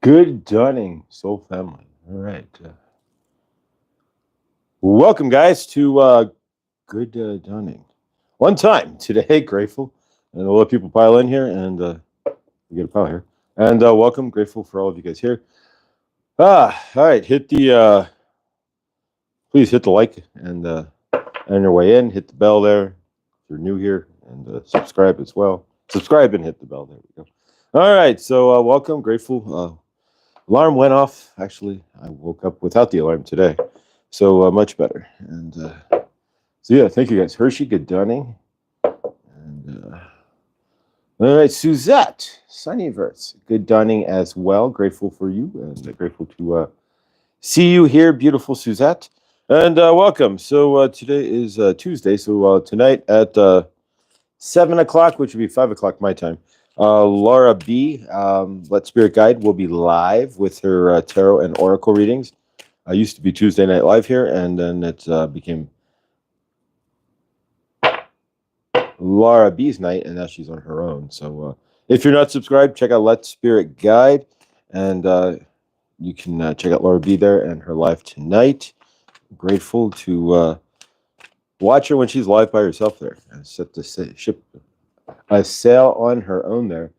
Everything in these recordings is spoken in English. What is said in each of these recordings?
Good Dunning, Soul Family. All right. Welcome, guys, to Good Dunning. One time today, grateful. And a lot of people pile in here, and we get a pile here. And welcome, grateful for all of you guys here. All right. Please hit the like and on your way in, hit the bell there if you're new here, and subscribe as well. Subscribe and hit the bell. There we go. All right. So welcome, grateful. Alarm went off. Actually, I woke up without the alarm today, so much better. And so yeah, thank you guys. Hershey, good Dunning. And all right, Suzette, Sunnyverse, good Dunning as well. Grateful for you, and grateful to see you here, beautiful Suzette. And welcome. So today is Tuesday. So tonight at 7 o'clock, which would be 5 o'clock my time, Laura B, Let Spirit Guide, will be live with her tarot and oracle readings. I used to be Tuesday Night Live here, and then it became Laura B's night, and now she's on her own. So if you're not subscribed, check out Let Spirit Guide, and you can check out Laura B there and her live tonight. Grateful to watch her when she's live by herself there, and set the ship a sail on her own there.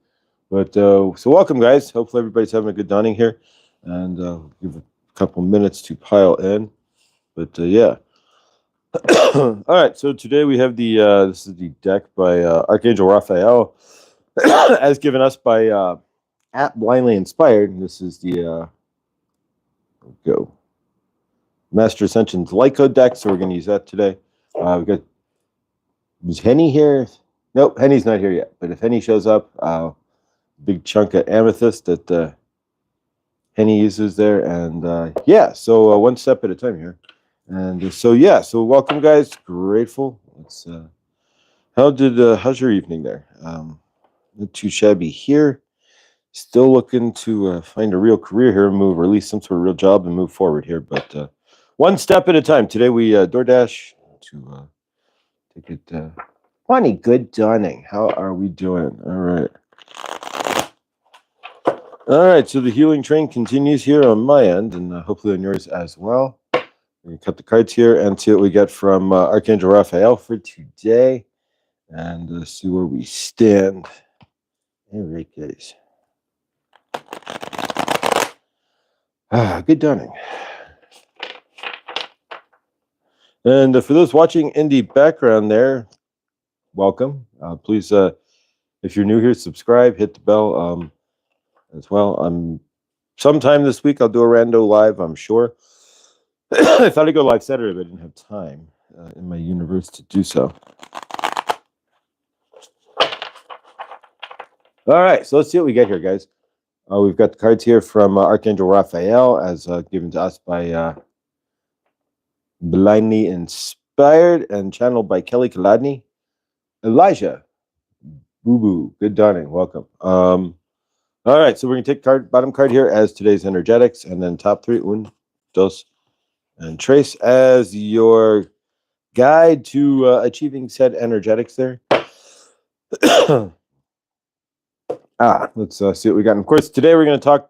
But so welcome, guys. Hopefully everybody's having a good Dunning here, and give a couple minutes to pile in. But yeah. All right. So today we have the this is the deck by Archangel Raphael, as given us by at Blindly Inspired. And this is the go Master Ascension's Light Code deck. So we're going to use that today. We got is Henny here? Nope, Henny's not here yet. But if Henny shows up, big chunk of amethyst that Henny uses there. And yeah, so one step at a time here. And so yeah, so welcome, guys. Grateful. It's how's your evening there? Not too shabby here. Still looking to find a real career here, or at least some sort of real job and move forward here. But one step at a time. Today we DoorDash to take it. Funny, good Dunning. How are we doing? All right. All right, so the healing train continues here on my end, and hopefully on yours as well. We're going to cut the cards here and see what we get from Archangel Raphael for today, and see where we stand. All right, guys. Good Dunning. And for those watching in the background there, welcome. Please, if you're new here, subscribe, hit the bell as well. Sometime this week I'll do a rando live, I'm sure. I thought I'd go live Saturday, but I didn't have time in my universe to do so. All right, so let's see what we get here, guys. We've got the cards here from Archangel Raphael, as given to us by Blindly Inspired and channeled by Kelly Kaladny. Elijah, Boo Boo, good Dunning, welcome. All right, so we're going to take bottom card here as today's energetics, and then top three, un, dos, and tres as your guide to achieving said energetics there. Let's see what we got. And of course, today we're going to talk,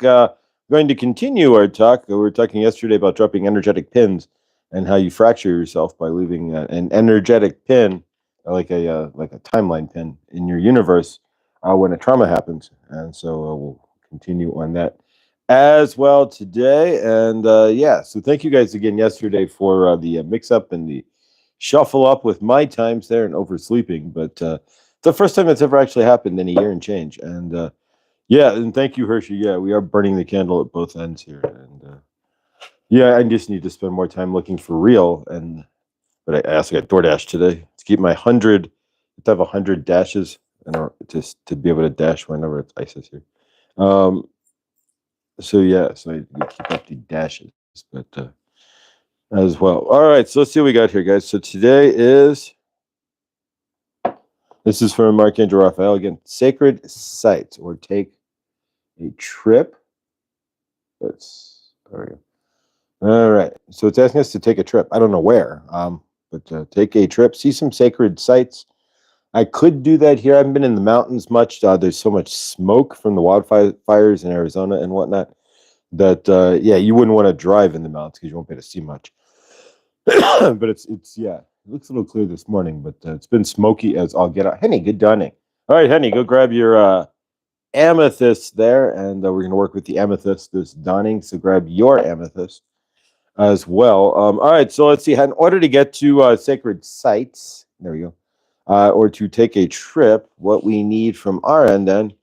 going to continue our talk. We were talking yesterday about dropping energetic pins and how you fracture yourself by leaving an energetic pin, like a timeline pin in your universe when a trauma happens. And so we'll continue on that as well today. And yeah, so thank you guys again yesterday for the mix-up and the shuffle up with my times there and oversleeping. But the first time it's ever actually happened in a year and change. And yeah, and thank you, Hershey. Yeah, we are burning the candle at both ends here. And yeah, I just need to spend more time looking for real. But I also got DoorDash today to keep my 100, to have 100 dashes and just to be able to dash whenever it's ISIS here. So yeah, so I keep up the dashes, but as well. All right, so let's see what we got here, guys. So today this is from Archangel Raphael again. Sacred sites, or take a trip. All right. So it's asking us to take a trip. I don't know where, but take a trip. See some sacred sites. I could do that here. I haven't been in the mountains much. There's so much smoke from the wildfires in Arizona and whatnot. that yeah, you wouldn't want to drive in the mountains because you won't be able to see much. But it's yeah, it looks a little clear this morning, but it's been smoky as all get out. Henny, good dunning. All right, Henny, go grab your amethyst there, and we're going to work with the amethyst this dawning. So grab your amethyst as well. All right, so let's see. In order to get to sacred sites, there we go, or to take a trip, what we need from our end then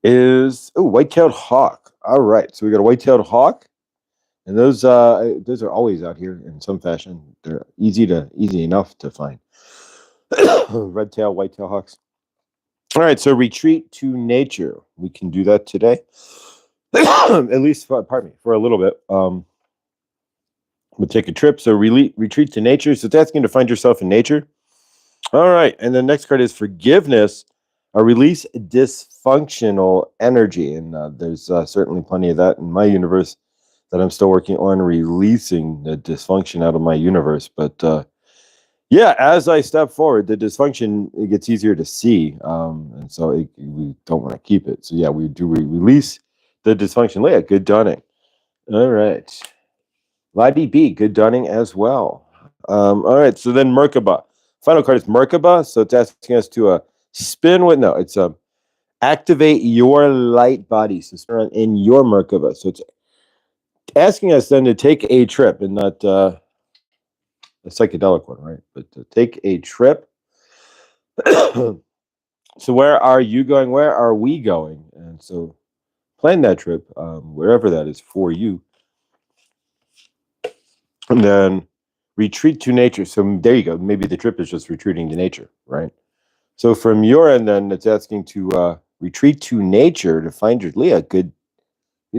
is white-tailed hawk. All right, so we got a white-tailed hawk, and those are always out here in some fashion. They're easy enough to find. Red tail, white-tail hawks. All right, so retreat to nature. We can do that today. At least, pardon me, for a little bit. We'll take a trip. So retreat to nature. So it's asking to find yourself in nature. All right, and the next card is forgiveness. Release dysfunctional energy, and there's certainly plenty of that in my universe that I'm still working on releasing the dysfunction out of my universe. But yeah, as I step forward, the dysfunction, it gets easier to see, and so we don't want to keep it. So yeah, we release the dysfunction. Leah, good dunning. All right, Ladi B, good dunning as well. All right, so then Merkaba. Final card is Merkaba. So it's asking us to spin with it's activate your light body. So spin in your Merkaba. So it's asking us then to take a trip, and not a psychedelic one, right? But to take a trip. So where are you going? Where are we going? And so plan that trip, wherever that is for you. And then retreat to nature. So there you go. Maybe the trip is just retreating to nature, right? So from your end, then it's asking to retreat to nature to find your Leah. Good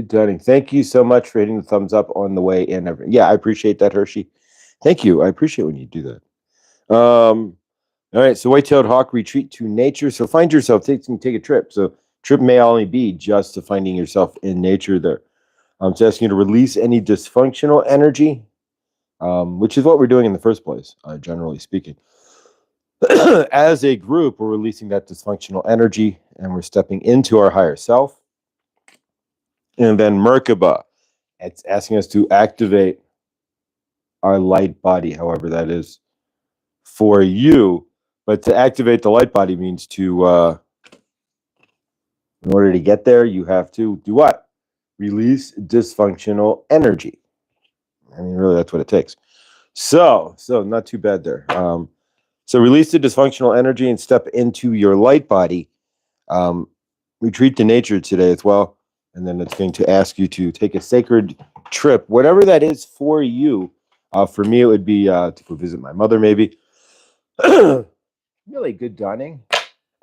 dunning. Thank you so much for hitting the thumbs up on the way in. Yeah, I appreciate that, Hershey. Thank you. I appreciate when you do that. All right, so white-tailed hawk, retreat to nature. So find yourself, take a trip. So trip may only be just to finding yourself in nature there. It's asking you to release any dysfunctional energy, which is what we're doing in the first place, generally speaking. As a group, we're releasing that dysfunctional energy, and we're stepping into our higher self. And then Merkaba, it's asking us to activate our light body, however that is for you. But to activate the light body means to, in order to get there, you have to do what? Release dysfunctional energy. I mean, really, that's what it takes. So not too bad there. So release the dysfunctional energy and step into your light body. Retreat to nature today as well. And then it's going to ask you to take a sacred trip, whatever that is for you. For me, it would be to go visit my mother, maybe. Really good dawning.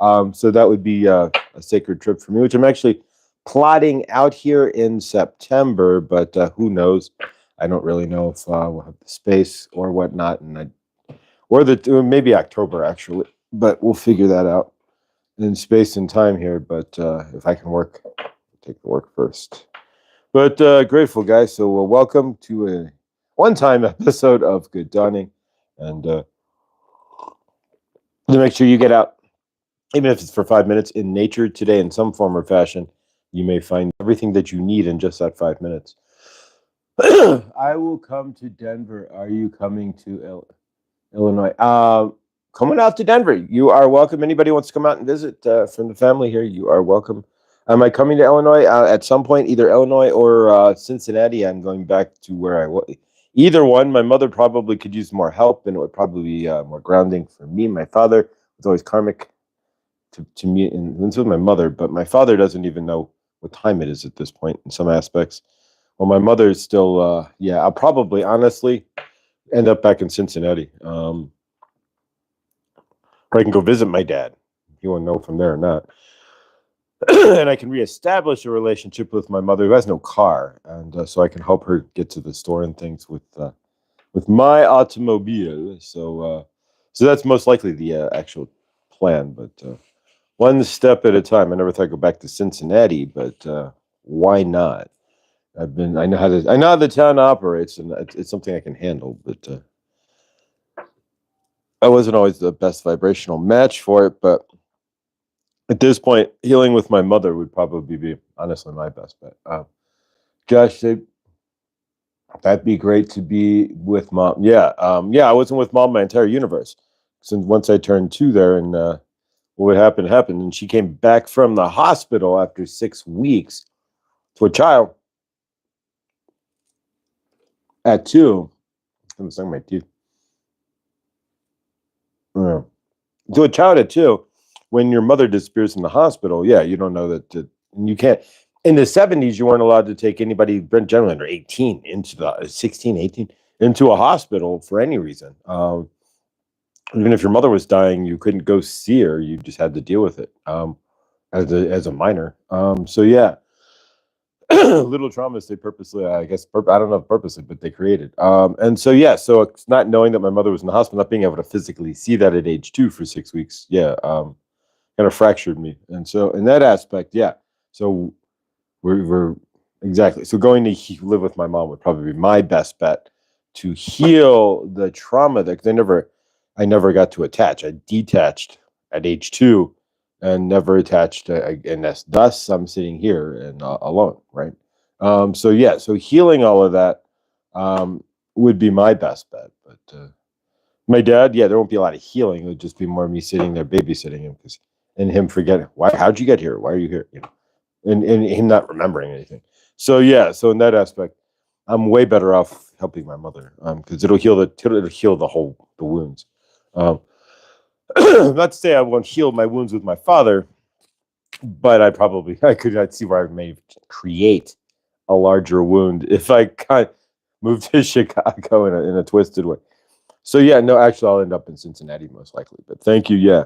So that would be a sacred trip for me, which I'm actually plotting out here in September, but who knows? I don't really know if we'll have the space or whatnot, and maybe October actually, but we'll figure that out in space and time here. But if I can work, I'll take the work first. But grateful, guys. So welcome to a one-time episode of Good Dawning, and to make sure you get out. Even if it's for 5 minutes in nature today in some form or fashion, you may find everything that you need in just that 5 minutes. I will come to Denver. Are you coming to Illinois? Coming out to Denver. You are welcome. Anybody wants to come out and visit from the family here, you are welcome. Am I coming to Illinois at some point, either Illinois or Cincinnati? I'm going back to where I was. Either one. My mother probably could use more help, and it would probably be more grounding for me. My father was always karmic to me, and this was my mother, but my father doesn't even know what time it is at this point in some aspects. Well, my mother is still, I'll probably honestly end up back in Cincinnati. Or I can go visit my dad. He won't know from there or not. And I can reestablish a relationship with my mother who has no car, and so I can help her get to the store and things with my automobile. So that's most likely the actual plan, but. One step at a time. I never thought I'd go back to Cincinnati, but why not? I know how the town operates, and it's something I can handle. But I wasn't always the best vibrational match for it. But At this point, healing with my mother would probably be honestly my best bet. Josh, that'd be great to be with mom. Yeah, yeah. I wasn't with mom my entire universe since once I turned two there, and what happened happened, and she came back from the hospital after 6 weeks to a child at two. I'm sucking my teeth. Yeah. To a child at two, when your mother disappears in the hospital, yeah, you don't know that you can't. In the 70s, you weren't allowed to take anybody, generally under 18, into the 16, 18, into a hospital for any reason. Even if your mother was dying, you couldn't go see her. You just had to deal with it as a minor. So yeah, little traumas they purposely, I guess, I don't know if purposely, but they created. And so yeah, so it's not knowing that my mother was in the hospital, not being able to physically see that at age 2 for 6 weeks. Yeah, kind of fractured me. And so in that aspect, yeah. So we're exactly. So going to live with my mom would probably be my best bet to heal the trauma that, because I never got to attach. I detached at age 2 and never attached. And thus I'm sitting here and alone, right? So yeah, so healing all of that would be my best bet. But my dad, yeah, there won't be a lot of healing. It would just be more me sitting there babysitting him and him forgetting why, how'd you get here? Why are you here? You know, and him not remembering anything. So yeah, so in that aspect, I'm way better off helping my mother because it'll heal the wounds. Um, not to say I won't heal my wounds with my father, but I'd see where I may create a larger wound if I kind of moved to Chicago in a twisted way. So yeah, no, actually, I'll end up in Cincinnati most likely. But thank you, yeah.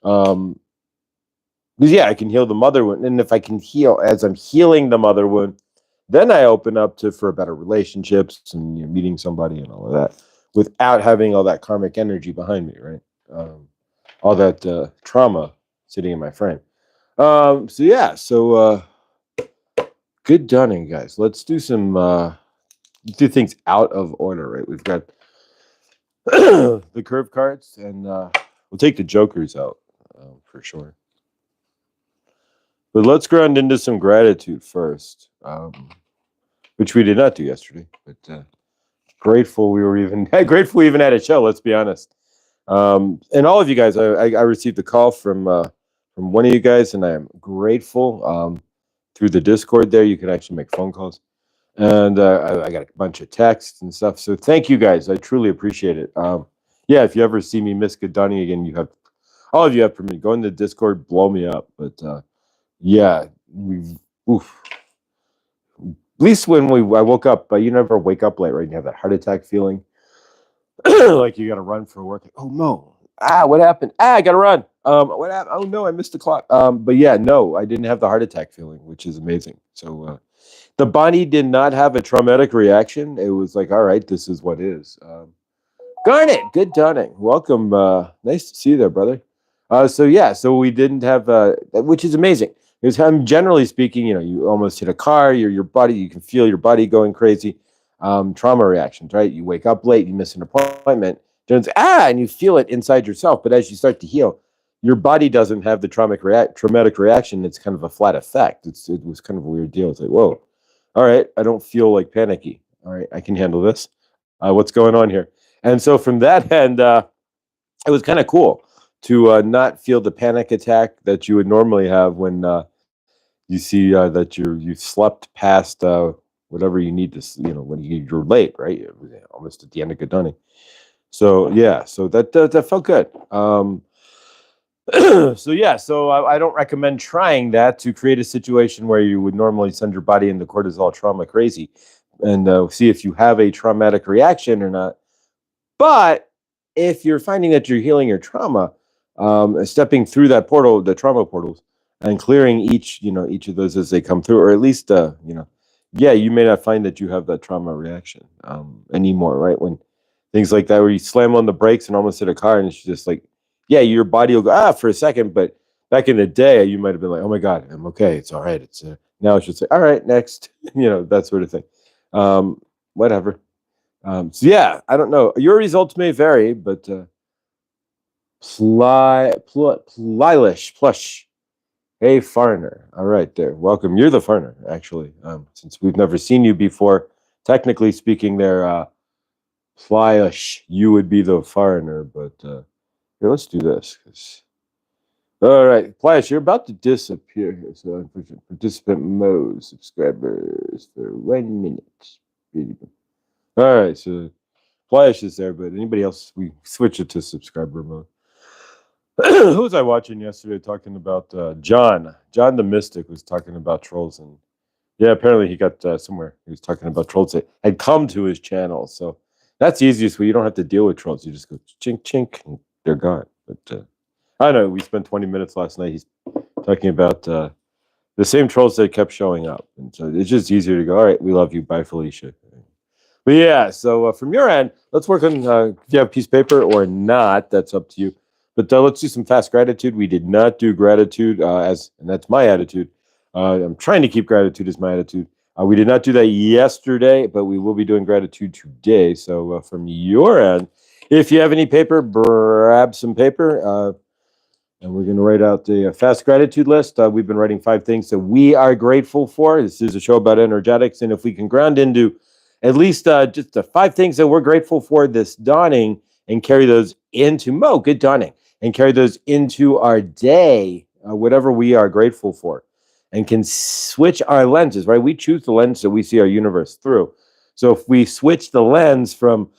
Because yeah, I can heal the mother wound, and if I can heal as I'm healing the mother wound, then I open up for better relationships and meeting somebody and all of that without having all that karmic energy behind me, right? All that trauma sitting in my frame. So yeah, so good dunning, guys. Let's do some do things out of order, right? We've got the curve cards, and we'll take the jokers out for sure. But let's ground into some gratitude first, which we did not do yesterday. But grateful grateful we even had a show. Let's be honest. And all of you guys, I received a call from one of you guys, and I am grateful. Through the Discord, there you can actually make phone calls, and I got a bunch of texts and stuff. So thank you guys. I truly appreciate it. Yeah, if you ever see me miss good Dunning again, all of you have permission. Go in the Discord, blow me up. But yeah, oof. At least when I woke up, you never wake up late, right? You have that heart attack feeling, like you got to run for work. Oh no! What happened? I got to run. What happened? Oh no, I missed the clock. But yeah, no, I didn't have the heart attack feeling, which is amazing. So the body did not have a traumatic reaction. It was like, all right, this is what is. Garnet, good Dunning. Welcome. Nice to see you there, brother. So yeah, so we didn't have, which is amazing. Because generally speaking, you almost hit a car, your body, you can feel your body going crazy. Trauma reactions, right? You wake up late, you miss an appointment, and you feel it inside yourself. But as you start to heal, your body doesn't have the traumatic reaction. It's kind of a flat effect. It was kind of a weird deal. It's like, whoa, all right, I don't feel like panicky. All right, I can handle this. What's going on here? And so from that end, it was kind of cool to not feel the panic attack that you would normally have when you see that you've slept past whatever you need to, when you're late, right? You're almost at the end of Godunning. So yeah, so that felt good. So yeah, so I don't recommend trying that to create a situation where you would normally send your body into cortisol trauma crazy, and see if you have a traumatic reaction or not. But if you're finding that you're healing your trauma, stepping through that portal, the trauma portals, and clearing each of those as they come through, or at least, yeah, you may not find that you have that trauma reaction anymore, right? When things like that, where you slam on the brakes and almost hit a car, and it's just like, yeah, your body will go for a second, but back in the day, you might have been like, oh my God, I'm okay, it's all right. It's now it's just like, all right, next, that sort of thing. Whatever. So yeah, I don't know. Your results may vary, but Plylish plush. Hey, foreigner. All right, there. Welcome. You're the foreigner, actually. Since we've never seen you before, technically speaking, there, flyish, you would be the foreigner. But here, let's do this. All right, Flash, you're about to disappear here. So, unfortunately, participant mode subscribers for 1 minute. All right, so Flash is there, but anybody else, we switch it to subscriber mode. Who was I watching yesterday talking about John? John the Mystic was talking about trolls, and yeah, apparently he got somewhere. He was talking about trolls that had come to his channel. So that's the easiest way. You don't have to deal with trolls. You just go chink chink, and they're gone. But I don't know. We spent 20 minutes last night. He's talking about the same trolls that kept showing up, and so it's just easier to go. All right, we love you. Bye, Felicia. But yeah, so from your end, let's work on if you have a piece of paper or not. That's up to you. But let's do some fast gratitude. We did not do gratitude and that's my attitude. I'm trying to keep gratitude as my attitude. We did not do that yesterday, but we will be doing gratitude today. So from your end, if you have any paper, grab some paper. And we're going to write out the fast gratitude list. We've been writing 5 things that we are grateful for. This is a show about energetics. And if we can ground into at least just the 5 things that we're grateful for this dawning and carry those into good dawning, and carry those into our day, whatever we are grateful for, and can switch our lenses, right? We choose the lens that we see our universe through. So if we switch the lens from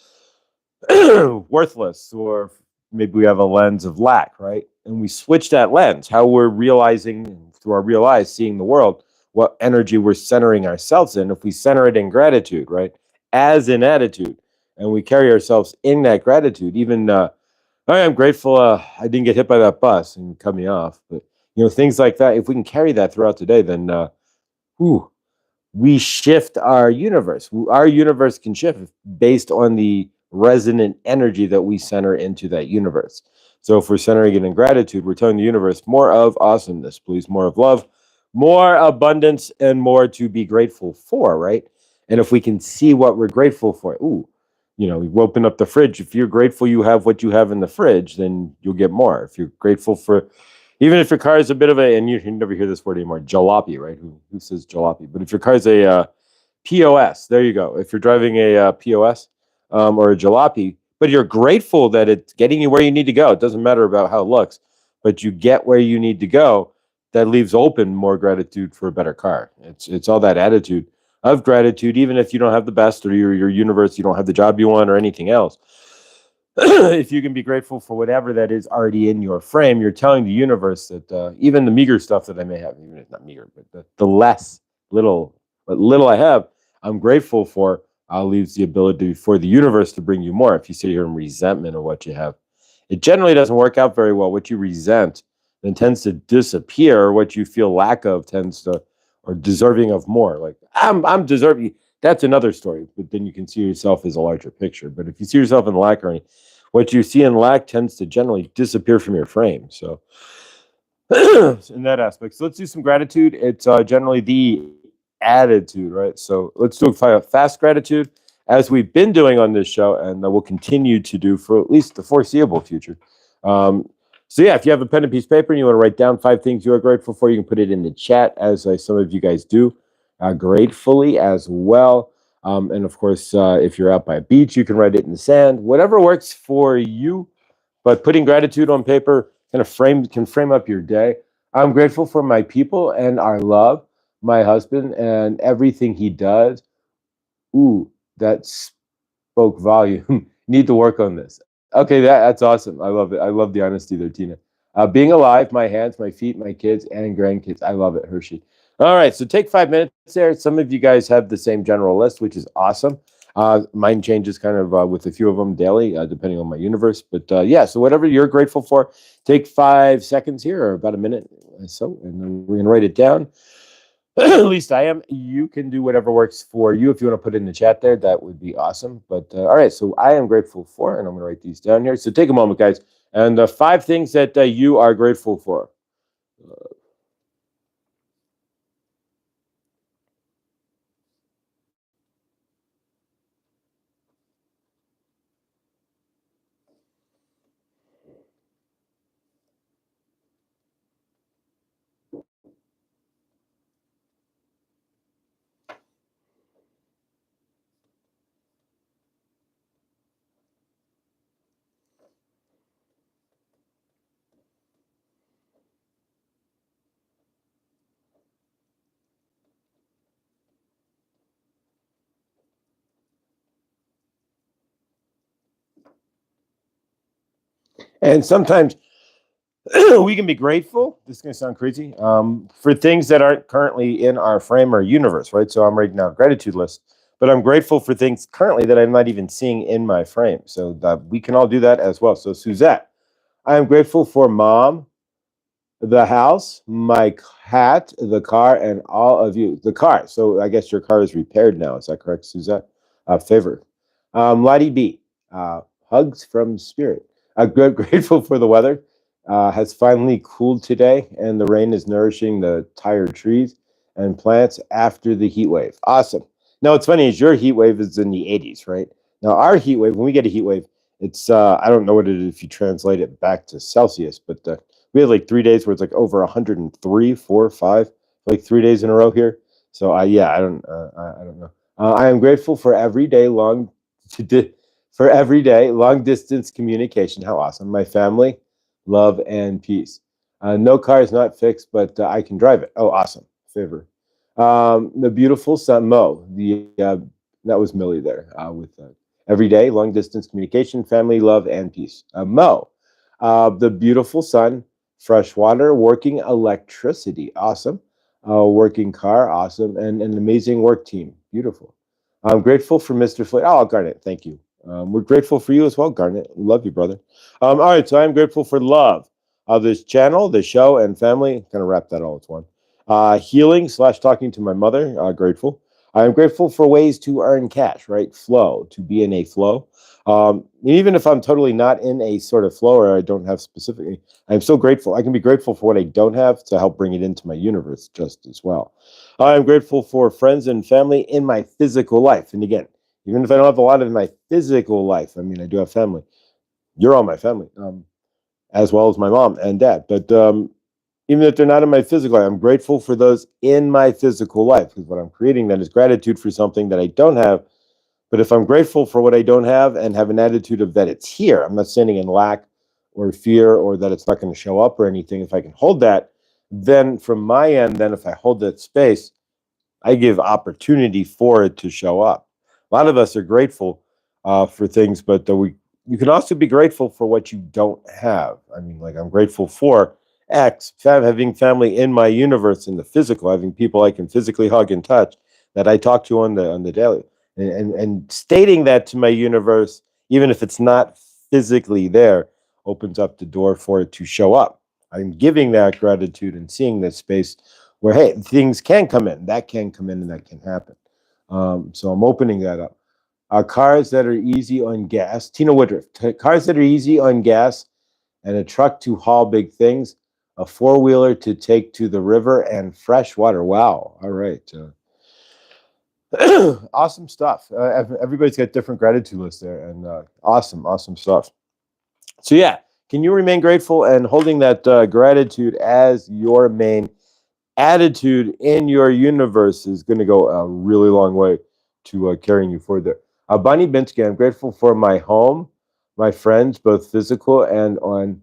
worthless, or maybe we have a lens of lack, right? And we switch that lens, how we're realizing through our real eyes, seeing the world, what energy we're centering ourselves in. If we center it in gratitude, right, as an attitude, and we carry ourselves in that gratitude, even I am grateful I didn't get hit by that bus and cut me off, but things like that. If we can carry that throughout the day, then whew, we shift our universe. Our universe can shift based on the resonant energy that we center into that universe. So if we're centering it in gratitude, we're telling the universe more of awesomeness, please, more of love, more abundance, and more to be grateful for, right? And if we can see what we're grateful for, we open up the fridge. If you're grateful you have what you have in the fridge, then you'll get more. If you're grateful for, even if your car is a bit of and you never hear this word anymore, jalopy, right? Who says jalopy? But if your car is a POS, there you go. If you're driving a POS or a jalopy, but you're grateful that it's getting you where you need to go. It doesn't matter about how it looks, but you get where you need to go. That leaves open more gratitude for a better car. It's all that attitude of gratitude, even if you don't have the best, or your universe, you don't have the job you want or anything else. If you can be grateful for whatever that is already in your frame, you're telling the universe that even the meager stuff that I may have, even if it's not meager, but the what little I have, I'm grateful for, leaves the ability for the universe to bring you more. If you sit here in resentment of what you have, it generally doesn't work out very well. What you resent then tends to disappear. What you feel lack of tends to, or deserving of more. Like I'm deserving. That's another story. But then you can see yourself as a larger picture. But if you see yourself in lack or anything, what you see in lack tends to generally disappear from your frame. So in that aspect, so let's do some gratitude. It's generally the attitude, right? So let's do a fast gratitude, as we've been doing on this show, and we'll continue to do for at least the foreseeable future. So yeah, if you have a pen and piece of paper and you want to write down 5 things you are grateful for, you can put it in the chat, as some of you guys do, gratefully as well. And of course, if you're out by a beach, you can write it in the sand. Whatever works for you. But putting gratitude on paper can frame up your day. I'm grateful for my people and our love, my husband and everything he does. Ooh, that spoke volume. Need to work on this. Okay, that's awesome. I love it. I love the honesty there, Tina. Being alive, my hands, my feet, my kids, and grandkids. I love it, Hershey. All right, so take 5 minutes there. Some of you guys have the same general list, which is awesome. Mine changes kind of with a few of them daily, depending on my universe. But yeah, so whatever you're grateful for, take 5 seconds here, or about a minute or so, and then we're going to write it down. At least I am. You can do whatever works for you. If you want to put it in the chat there, that would be awesome. But all right, so I am grateful for, and I'm going to write these down here. So take a moment, guys, and 5 things that you are grateful for. And sometimes we can be grateful. This is going to sound crazy for things that aren't currently in our frame or universe, right? So I'm writing down a gratitude list, but I'm grateful for things currently that I'm not even seeing in my frame. So that we can all do that as well. So Suzette, I am grateful for mom, the house, my cat, the car, and all of you. The car. So I guess your car is repaired now. Is that correct, Suzette? Favor. Lottie B. Hugs from spirit. Grateful for the weather. Has finally cooled today, and the rain is nourishing the tired trees and plants after the heat wave. Awesome. Now, what's funny is your heat wave is in the 80s, right? Now, our heat wave, when we get a heat wave, it's, I don't know what it is if you translate it back to Celsius, but we had like 3 days where it's like over 103, 4, 5, like 3 days in a row here. So yeah, I don't know. I am grateful for everyday for everyday long distance communication. How awesome! My family, love and peace. No car is not fixed, but I can drive it. Oh, awesome! Favor. The beautiful sun, Mo. That was Millie there with everyday long distance communication, family, love and peace. Mo. The beautiful sun, fresh water, working electricity, awesome. Working car, awesome, and an amazing work team, beautiful. I'm grateful for Mr. Floyd. Oh, Garnet, thank you. We're grateful for you as well, Garnet. Love you, brother. All right, so I'm grateful for love of this channel, the show, and family. Kind of wrap that all as one. Healing / talking to my mother. Grateful. I'm grateful for ways to earn cash, right? Flow, to be in a flow. Even if I'm totally not in a sort of flow or I don't have specifically, I'm so grateful. I can be grateful for what I don't have to help bring it into my universe just as well. I'm grateful for friends and family in my physical life. And again, even if I don't have a lot of my physical life, I mean, I do have family. You're all my family, as well as my mom and dad. But even if they're not in my physical life, I'm grateful for those in my physical life because what I'm creating then is gratitude for something that I don't have. But if I'm grateful for what I don't have and have an attitude of that it's here, I'm not standing in lack or fear or that it's not going to show up or anything. If I can hold that, then from my end, then if I hold that space, I give opportunity for it to show up. A lot of us are grateful for things, but you can also be grateful for what you don't have. I mean, like I'm grateful for having family in my universe in the physical, having people I can physically hug and touch that I talk to on the daily, and stating that to my universe, even if it's not physically there, opens up the door for it to show up. I'm giving that gratitude and seeing that space where hey, things can come in, that can come in, and that can happen. So I'm opening that up. Cars that are easy on gas. Tina Woodruff. Cars that are easy on gas, and a truck to haul big things, a four-wheeler to take to the river, and fresh water. Wow. All right. Awesome stuff. Everybody's got different gratitude lists there, and awesome stuff. So yeah, can you remain grateful and holding that gratitude as your main attitude in your universe is going to go a really long way to carrying you forward there. Bonnie Binsky, I'm grateful for my home, my friends, both physical and on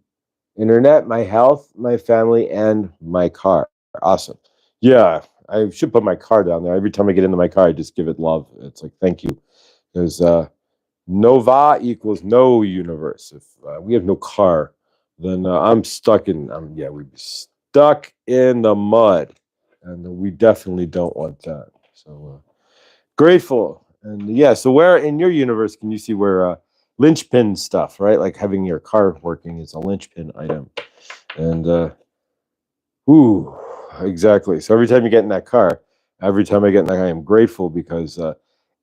internet, my health, my family, and my car. Awesome. Yeah, I should put my car down there. Every time I get into my car, I just give it love. It's like, thank you. Because Nova equals no universe. If we have no car, then I'm stuck in, we'd be stuck in the mud. And we definitely don't want that. So grateful. And yeah, so where in your universe can you see where linchpin stuff, right? Like having your car working is a linchpin item. And exactly. So every time you get in that car, every time I get in that car, I am grateful because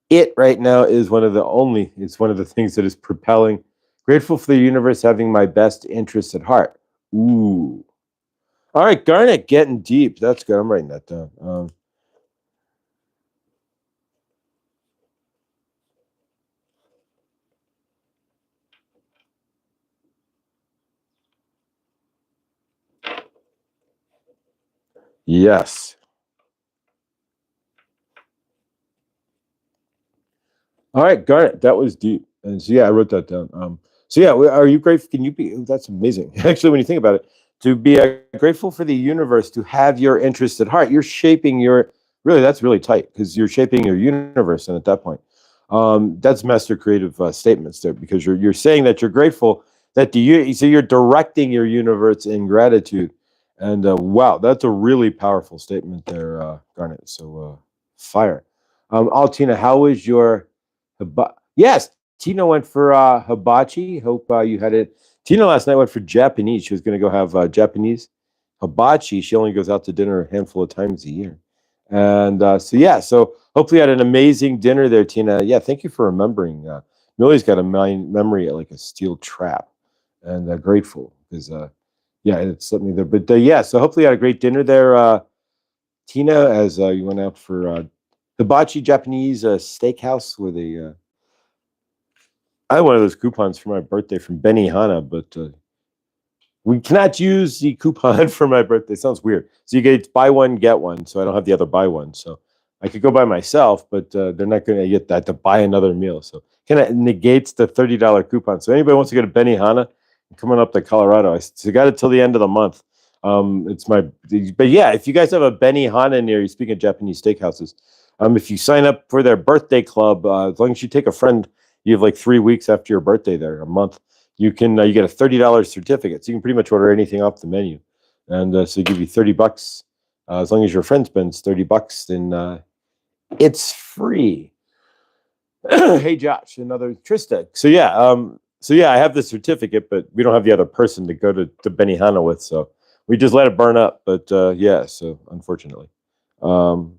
it right now is it's one of the things that is propelling. Grateful for the universe having my best interests at heart. Ooh. All right, Garnet, getting deep. That's good. I'm writing that down. Yes. All right, Garnet, that was deep. And so, yeah, I wrote that down. So, yeah, are you grateful? Can you be? That's amazing. Actually, when you think about it, to be grateful for the universe, to have your interests at heart, you're shaping that's really tight because you're shaping your universe. And at that point, that's master creative statements there because you're saying that you're grateful that so you're directing your universe in gratitude. And wow, that's a really powerful statement there, Garnet. So fire. Altina, how was your yes, Tina went for hibachi. Hope you had it. Tina last night went for Japanese. She was going to go have Japanese hibachi. She only goes out to dinner a handful of times a year. And so hopefully you had an amazing dinner there, Tina. Yeah, thank you for remembering. Millie's got a memory like a steel trap, and grateful because it's something there. But so hopefully you had a great dinner there, Tina, as you went out for hibachi Japanese steakhouse with a. I had one of those coupons for my birthday from Benihana, but we cannot use the coupon for my birthday. Sounds weird. So you get buy one, get one. So I don't have the other buy one. So I could go by myself, but they're not going to get that to buy another meal. So kind of negates the $30 coupon. So anybody wants to go to Benihana, coming up to Colorado, I got it till the end of the month. But yeah, if you guys have a Benihana near you, speaking of Japanese steakhouses, if you sign up for their birthday club, as long as you take a friend, you have like 3 weeks after your birthday there, a month. You can you get a $30 certificate, so you can pretty much order anything off the menu, and so they give you $30. As long as your friend spends $30, then it's free. Hey Josh, another Trista. So yeah, I have the certificate, but we don't have the other person to go to Benihana with, so we just let it burn up. But so unfortunately, so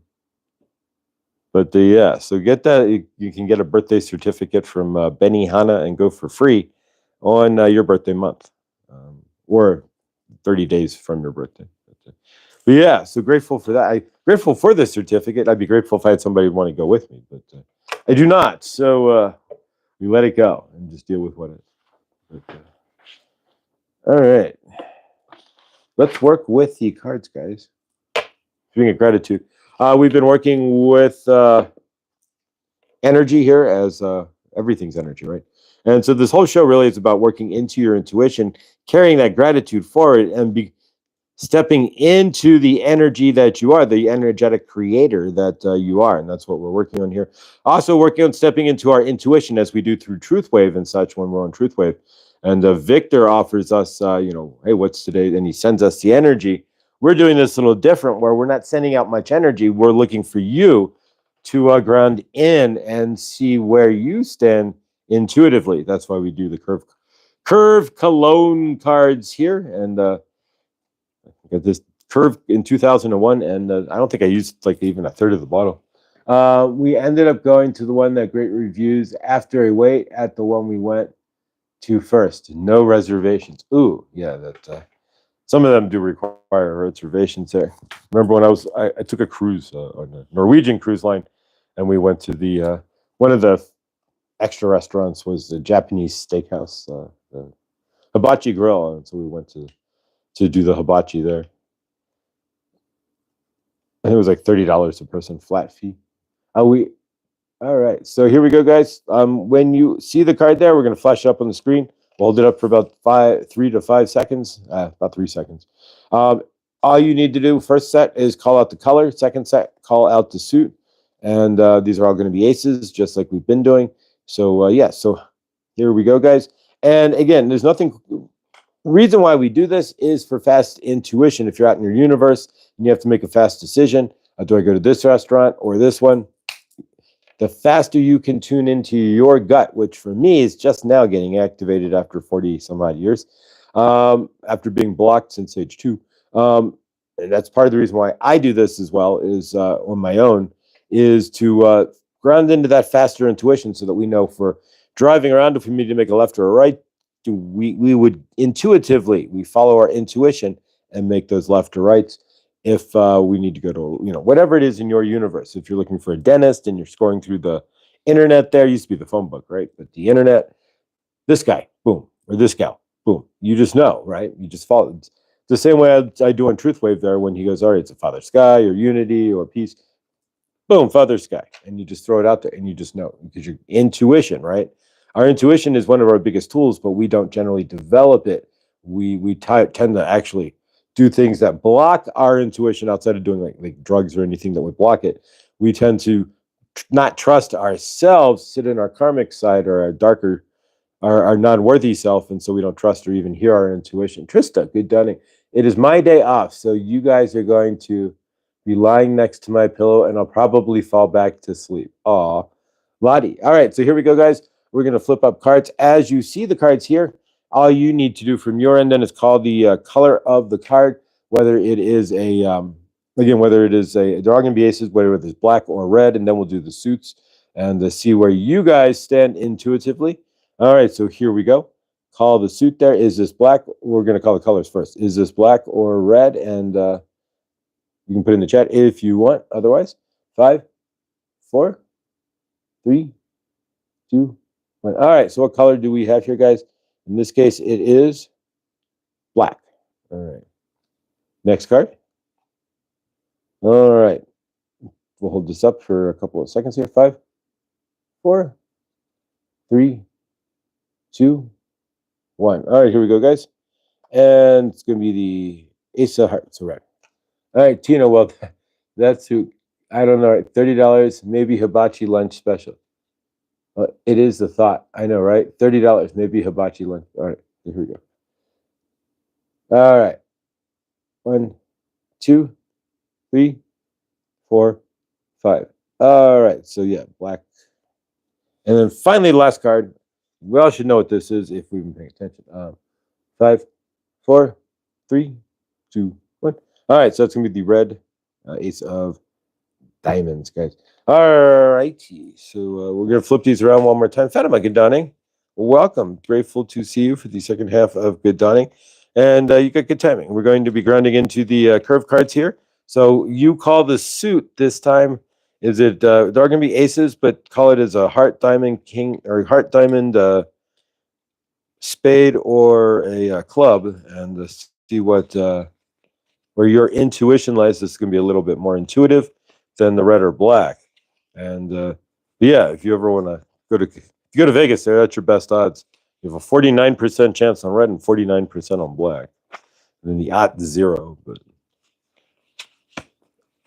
get that. You can get a birthday certificate from Benihana and go for free on your birthday month, or 30 days from your birthday. But yeah, so grateful for that. I'm grateful for this certificate. I'd be grateful if I had somebody who want to go with me, but I do not. So we let it go and just deal with what it is. But, all right. Let's work with the cards, guys. Speaking of gratitude, we've been working with energy here, as everything's energy, right? And so this whole show really is about working into your intuition, carrying that gratitude forward, and stepping into the energy that you are, the energetic creator that you are. And that's what we're working on here. Also working on stepping into our intuition, as we do through Truth Wave and such when we're on Truth Wave. And Victor offers us, hey, what's today? And he sends us the energy. We're doing this a little different, where we're not sending out much energy. We're looking for you to ground in and see where you stand intuitively. That's why we do the curve cologne cards here. And I got this curve in 2001, and I don't think I used like even a third of the bottle. We ended up going to the one that great reviews after a wait at the one we went to first. No reservations. Ooh, yeah, that some of them do require reservations there. Remember when I took a cruise on a Norwegian cruise line, and we went to the one of the extra restaurants was the Japanese steakhouse, the Hibachi Grill, and so we went to do the hibachi there. And it was like $30 a person, flat fee. All right, so here we go, guys. When you see the card there, we're going to flash it up on the screen. We'll hold it up for about 3 to 5 seconds, about 3 seconds. All you need to do, first set is call out the color. Second set, call out the suit. And these are all going to be aces, just like we've been doing. So so here we go, guys. And again, there's nothing. Reason why we do this is for fast intuition. If you're out in your universe and you have to make a fast decision, do I go to this restaurant or this one? The faster you can tune into your gut, which for me is just now getting activated after 40 some odd years, after being blocked since age 2. And that's part of the reason why I do this as well, is on my own, is to ground into that faster intuition, so that we know, for driving around, if we need to make a left or a right, we would intuitively, we follow our intuition and make those left or rights. If we need to go to, whatever it is in your universe. If you're looking for a dentist and you're scrolling through the internet, there used to be the phone book, right? But the internet, this guy, boom, or this gal, boom. You just know, right? You just follow. It's the same way I do on Truth Wave there, when he goes, all right, it's a Father Sky or Unity or Peace. Boom, Father Sky. And you just throw it out there and you just know, because your intuition, right? Our intuition is one of our biggest tools, but we don't generally develop it. We tend to actually do things that block our intuition, outside of doing like drugs or anything that would block it. We tend to not trust ourselves, sit in our karmic side or our darker our non-worthy self, and so we don't trust or even hear our intuition. Trista, good dunning. It is my day off, so you guys are going to be lying next to my pillow, and I'll probably fall back to sleep. Aw, Lottie. All right, so here we go, guys. We're going to flip up cards. As you see the cards here, all you need to do from your end then is call the color of the card, whether it is a, again, whether it is a, they're all going to be aces, whether it is black or red, and then we'll do the suits and see where you guys stand intuitively. All right, so here we go. Call the suit there. Is this black? We're going to call the colors first. Is this black or red? And you can put in the chat if you want. Otherwise, 5, 4, 3, 2, 1. All right, so what color do we have here, guys? In this case, it is black. All right. Next card. All right. We'll hold this up for a couple of seconds here. 5, 4, 3, 2, 1. All right, here we go, guys. And it's going to be the Ace of Hearts, red. All right, Tina, well, that's who, I don't know, $30, maybe hibachi lunch special. It is the thought. I know, right? $30, maybe hibachi lunch. All right, here we go. All right. 1, 2, 3, 4, 5. All right, so yeah, black. And then finally, the last card. We all should know what this is if we've been paying attention. 5, 4, 3, 2, 1. All right, so it's going to be the red Ace of Diamonds, guys. All righty, so we're going to flip these around one more time. Fatima, good dawning. Welcome. Grateful to see you for the second half of Good Dawning. And you got good timing. We're going to be grounding into the curve cards here. So you call the suit this time. Is it, there are going to be aces, but call it as a heart, diamond, king, or heart, diamond, spade, or a club, and see what, where your intuition lies. This is going to be a little bit more intuitive than the red or black. And yeah, if you ever want to go to, if you go to Vegas, there, that's your best odds. You have a 49% chance on red and 49% on black. And then the odd 0.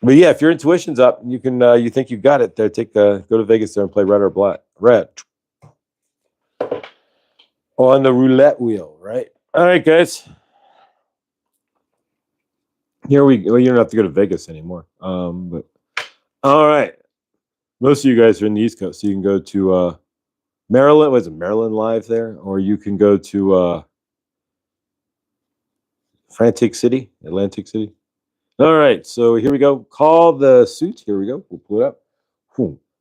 But yeah, if your intuition's up, you can you think you got it there. Go to Vegas there and play red or black. Red on the roulette wheel, right? All right, guys. Here we go. Well, you don't have to go to Vegas anymore. But all right. Most of you guys are in the East Coast, so you can go to Maryland. Was it Maryland Live there? Or you can go to Atlantic City. All right, so here we go. Call the suit. Here we go. We'll pull it up.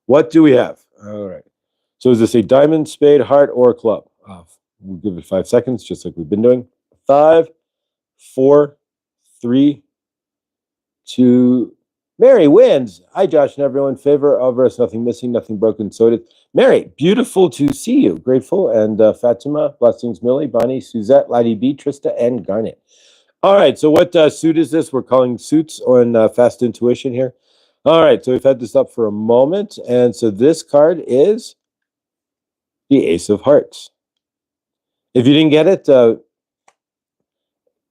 What do we have? All right. So is this a diamond, spade, heart, or club? We'll give it 5 seconds, just like we've been doing. 5, 4, 3, 2. Mary wins. Hi, Josh and everyone. Favor of us. Nothing missing, nothing broken. So it is. Mary, beautiful to see you. Grateful. And Fatima, blessings, Millie, Bonnie, Suzette, Lottie B, Trista, and Garnet. All right, so what suit is this? We're calling suits on Fast Intuition here. All right, so we've had this up for a moment. And so this card is the Ace of Hearts. If you didn't get it,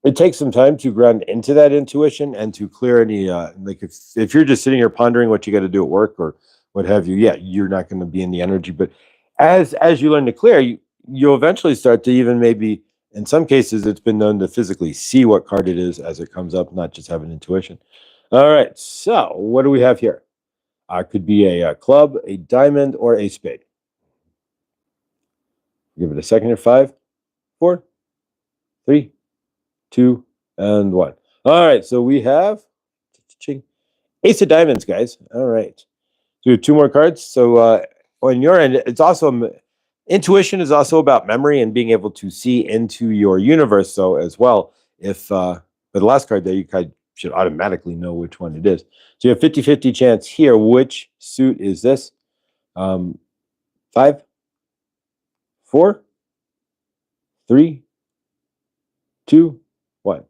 it takes some time to ground into that intuition and to clear any, like if you're just sitting here pondering what you got to do at work or what have you, yeah, you're not going to be in the energy. But as you learn to clear, you'll eventually start to even maybe, in some cases, it's been known to physically see what card it is as it comes up, not just have an intuition. All right, so what do we have here? Could be a club, a diamond, or a spade. Give it a second here. 5, 4, 3, 2, and 1. All right, so we have Ace of Diamonds, guys. All right. So we have 2 more cards. So on your end, it's also intuition is also about memory and being able to see into your universe. So as well, if for the last card there, you should automatically know which one it is. So you have 50-50 chance here. Which suit is this? 5, 4, 3, 2, 1.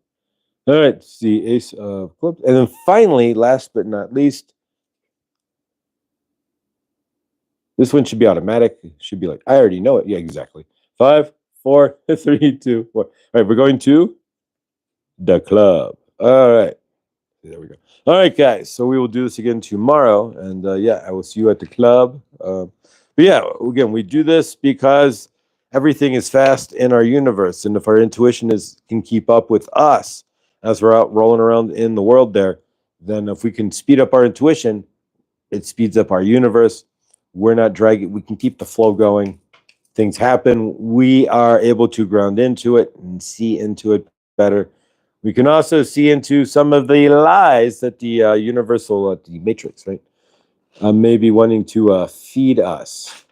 All right, it's the Ace of Clubs. And then finally, last but not least, this one should be automatic. It should be like, I already know it. Yeah, exactly. 5, 4, 3, 2, 1. All right, we're going to the club. All right. There we go. All right, guys. So we will do this again tomorrow. And yeah, I will see you at the club. But yeah, again, we do this because everything is fast in our universe, and if our intuition can keep up with us as we're out rolling around in the world there, then if we can speed up our intuition, it speeds up our universe. We're not dragging, we can keep the flow going. Things happen. We are able to ground into it and see into it better. We can also see into some of the lies that the the matrix, right, may be wanting to feed us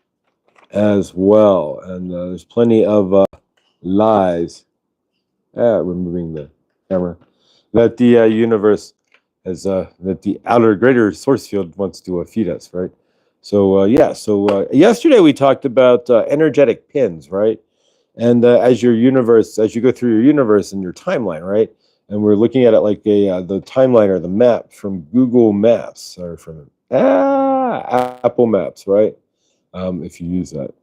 as well. And there's plenty of lies. Removing the camera. That the universe has, that the outer greater source field wants to feed us, right? So, yeah. So, yesterday we talked about energetic pins, right? And as you go through your universe and your timeline, right? And we're looking at it like the timeline or the map from Google Maps or from Apple Maps, right? If you use that.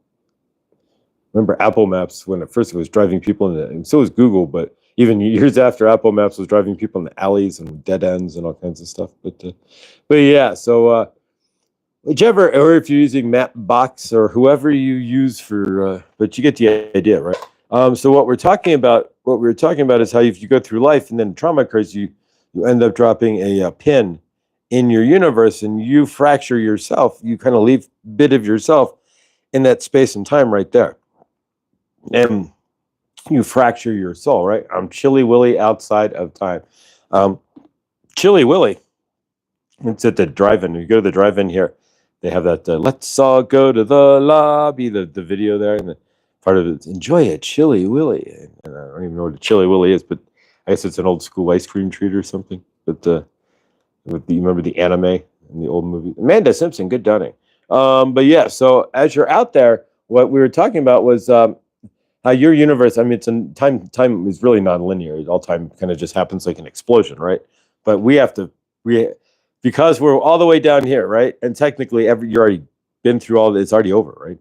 Remember Apple Maps when at first it was driving people in and so was Google, but even years after Apple Maps was driving people in the alleys and dead ends and all kinds of stuff. But yeah, so whichever, or if you're using Mapbox or whoever you use for, but you get the idea, right? So what we were talking about is how if you go through life and then trauma occurs, you end up dropping a pin in your universe and you fracture yourself. You kind of leave a bit of yourself in that space and time right there. And you fracture your soul, right? I'm Chilly Willy outside of time. Chilly Willy, it's at the drive-in. You go to the drive-in here, they have that let's all go to the lobby, the video there, and the part of it, enjoy a Chilly Willy. And I don't even know what a Chilly Willy is, but I guess it's an old school ice cream treat or something. But you remember the anime and the old movie? Amanda Simpson, good dunning. But yeah, so as you're out there, what we were talking about was your universe, I mean, time is really non-linear. All time kind of just happens like an explosion, right? But because we're all the way down here, right? And technically, you're already been through all this. It's already over, right?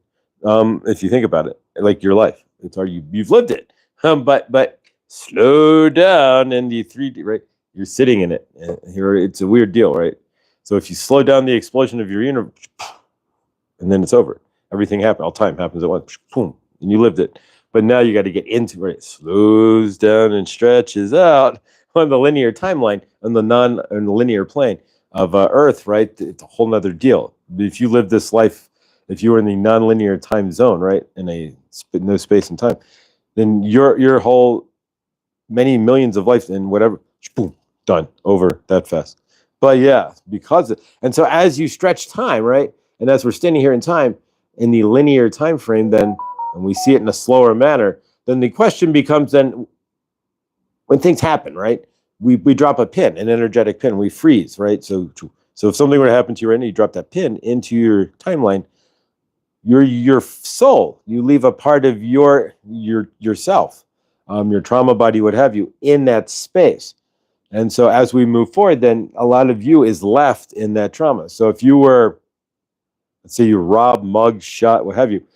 If you think about it, like your life, it's already you've lived it. But slow down in the 3D, right? You're sitting in it. Here, it's a weird deal, right? So if you slow down the explosion of your universe, and then it's over. Everything happened. All time happens at once. Boom, and you lived it. But now you got to get into it. It slows down and stretches out on the linear timeline, on the linear plane of Earth, right? It's a whole nother deal. If you live this life, if you were in the non-linear time zone, right, in no space and time, then your whole many millions of lives and whatever, boom, done, over that fast. But yeah, and so as you stretch time, right, and as we're standing here in time, in the linear time frame, then and we see it in a slower manner, then the question becomes then when things happen, right? We drop a pin, an energetic pin, we freeze, right? So if something were to happen to you right now, you drop that pin into your timeline, your soul, you leave a part of yourself, your trauma body, what have you, in that space. And so as we move forward, then a lot of you is left in that trauma. So if you were, let's say you robbed, mugged, shot, what have you,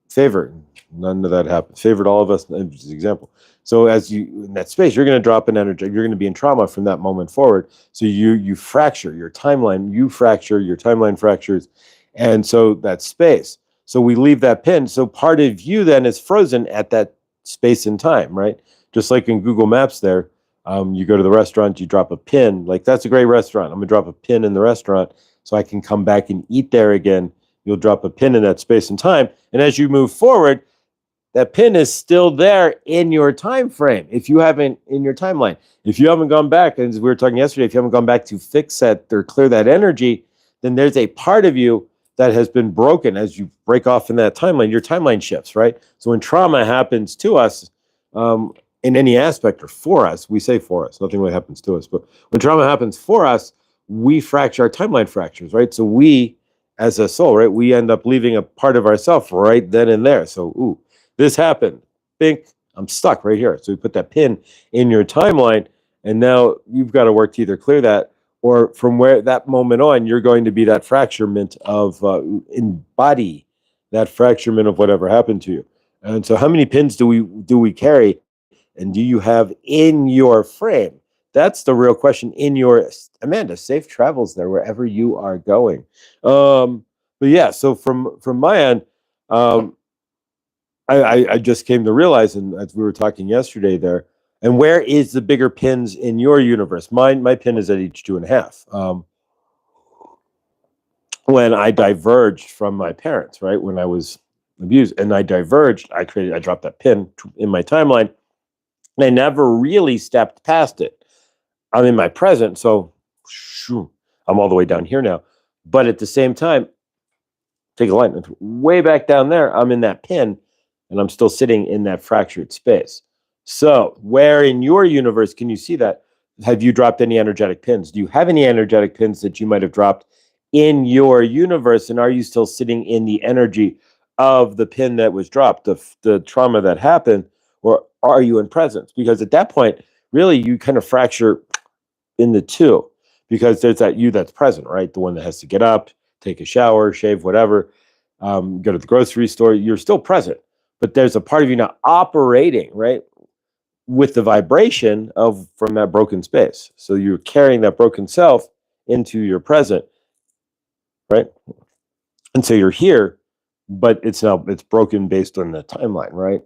favored, none of that happens. Favored all of us, as an example. So as you in that space, you're going to drop an energy. You're going to be in trauma from that moment forward. So you fracture your timeline. You fracture your timeline fractures, and so that space. So we leave that pin. So part of you then is frozen at that space and time, right? Just like in Google Maps, there, you go to the restaurant, you drop a pin. Like that's a great restaurant. I'm gonna drop a pin in the restaurant so I can come back and eat there again. You'll drop a pin in that space and time. And as you move forward, that pin is still there in your time frame. If you haven't, in your timeline, if you haven't gone back, as we were talking yesterday, if you haven't gone back to fix that or clear that energy, then there's a part of you that has been broken as you break off in that timeline. Your timeline shifts, right? So when trauma happens to us, in any aspect or for us, we say for us, nothing really happens to us, but when trauma happens for us, we fracture our timeline fractures, right? So we, as a soul, right, we end up leaving a part of ourselves right then and there. So, ooh, this happened. Bink, I'm stuck right here. So we put that pin in your timeline, and now you've got to work to either clear that, or from where that moment on, you're going to be that fracturement of embody that fracturement of whatever happened to you. And so, how many pins do we carry, and do you have in your frame? That's the real question. In your Amanda, safe travels there wherever you are going. But yeah, so from my end. I just came to realize, and as we were talking yesterday there, and where is the bigger pins in your universe? My pin is at age 2.5. When I diverged from my parents, right? When I was abused and I diverged, I dropped that pin in my timeline, and I never really stepped past it. I'm in my present, so shoo, I'm all the way down here now. But at the same time, take a line way back down there, I'm in that pin, and I'm still sitting in that fractured space. So, where in your universe can you see that? Have you dropped any energetic pins? Do you have any energetic pins that you might have dropped in your universe? And are you still sitting in the energy of the pin that was dropped, the trauma that happened? Or are you in presence? Because at that point, really, you kind of fracture in the two, because there's that you that's present, right? The one that has to get up, take a shower, shave, whatever, go to the grocery store. You're still present, but there's a part of you now operating, right, with the vibration of from that broken space. So you're carrying that broken self into your present, right? And so you're here, but it's broken based on the timeline, right?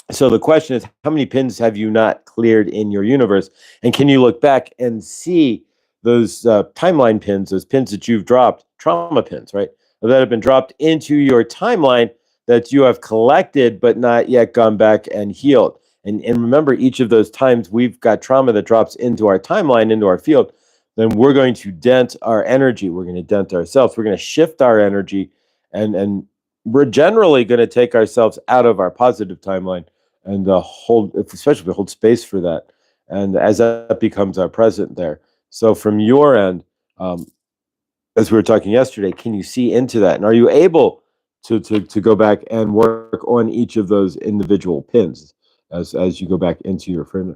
So the question is, how many pins have you not cleared in your universe? And can you look back and see those timeline pins, those pins that you've dropped, trauma pins, right? That have been dropped into your timeline that you have collected, but not yet gone back and healed. And remember, each of those times we've got trauma that drops into our timeline, into our field, then we're going to dent our energy. We're going to dent ourselves. We're going to shift our energy, and we're generally going to take ourselves out of our positive timeline and hold, especially hold space for that. And as that becomes our present there. So from your end, as we were talking yesterday, can you see into that? And are you able to go back and work on each of those individual pins as you go back into your frame?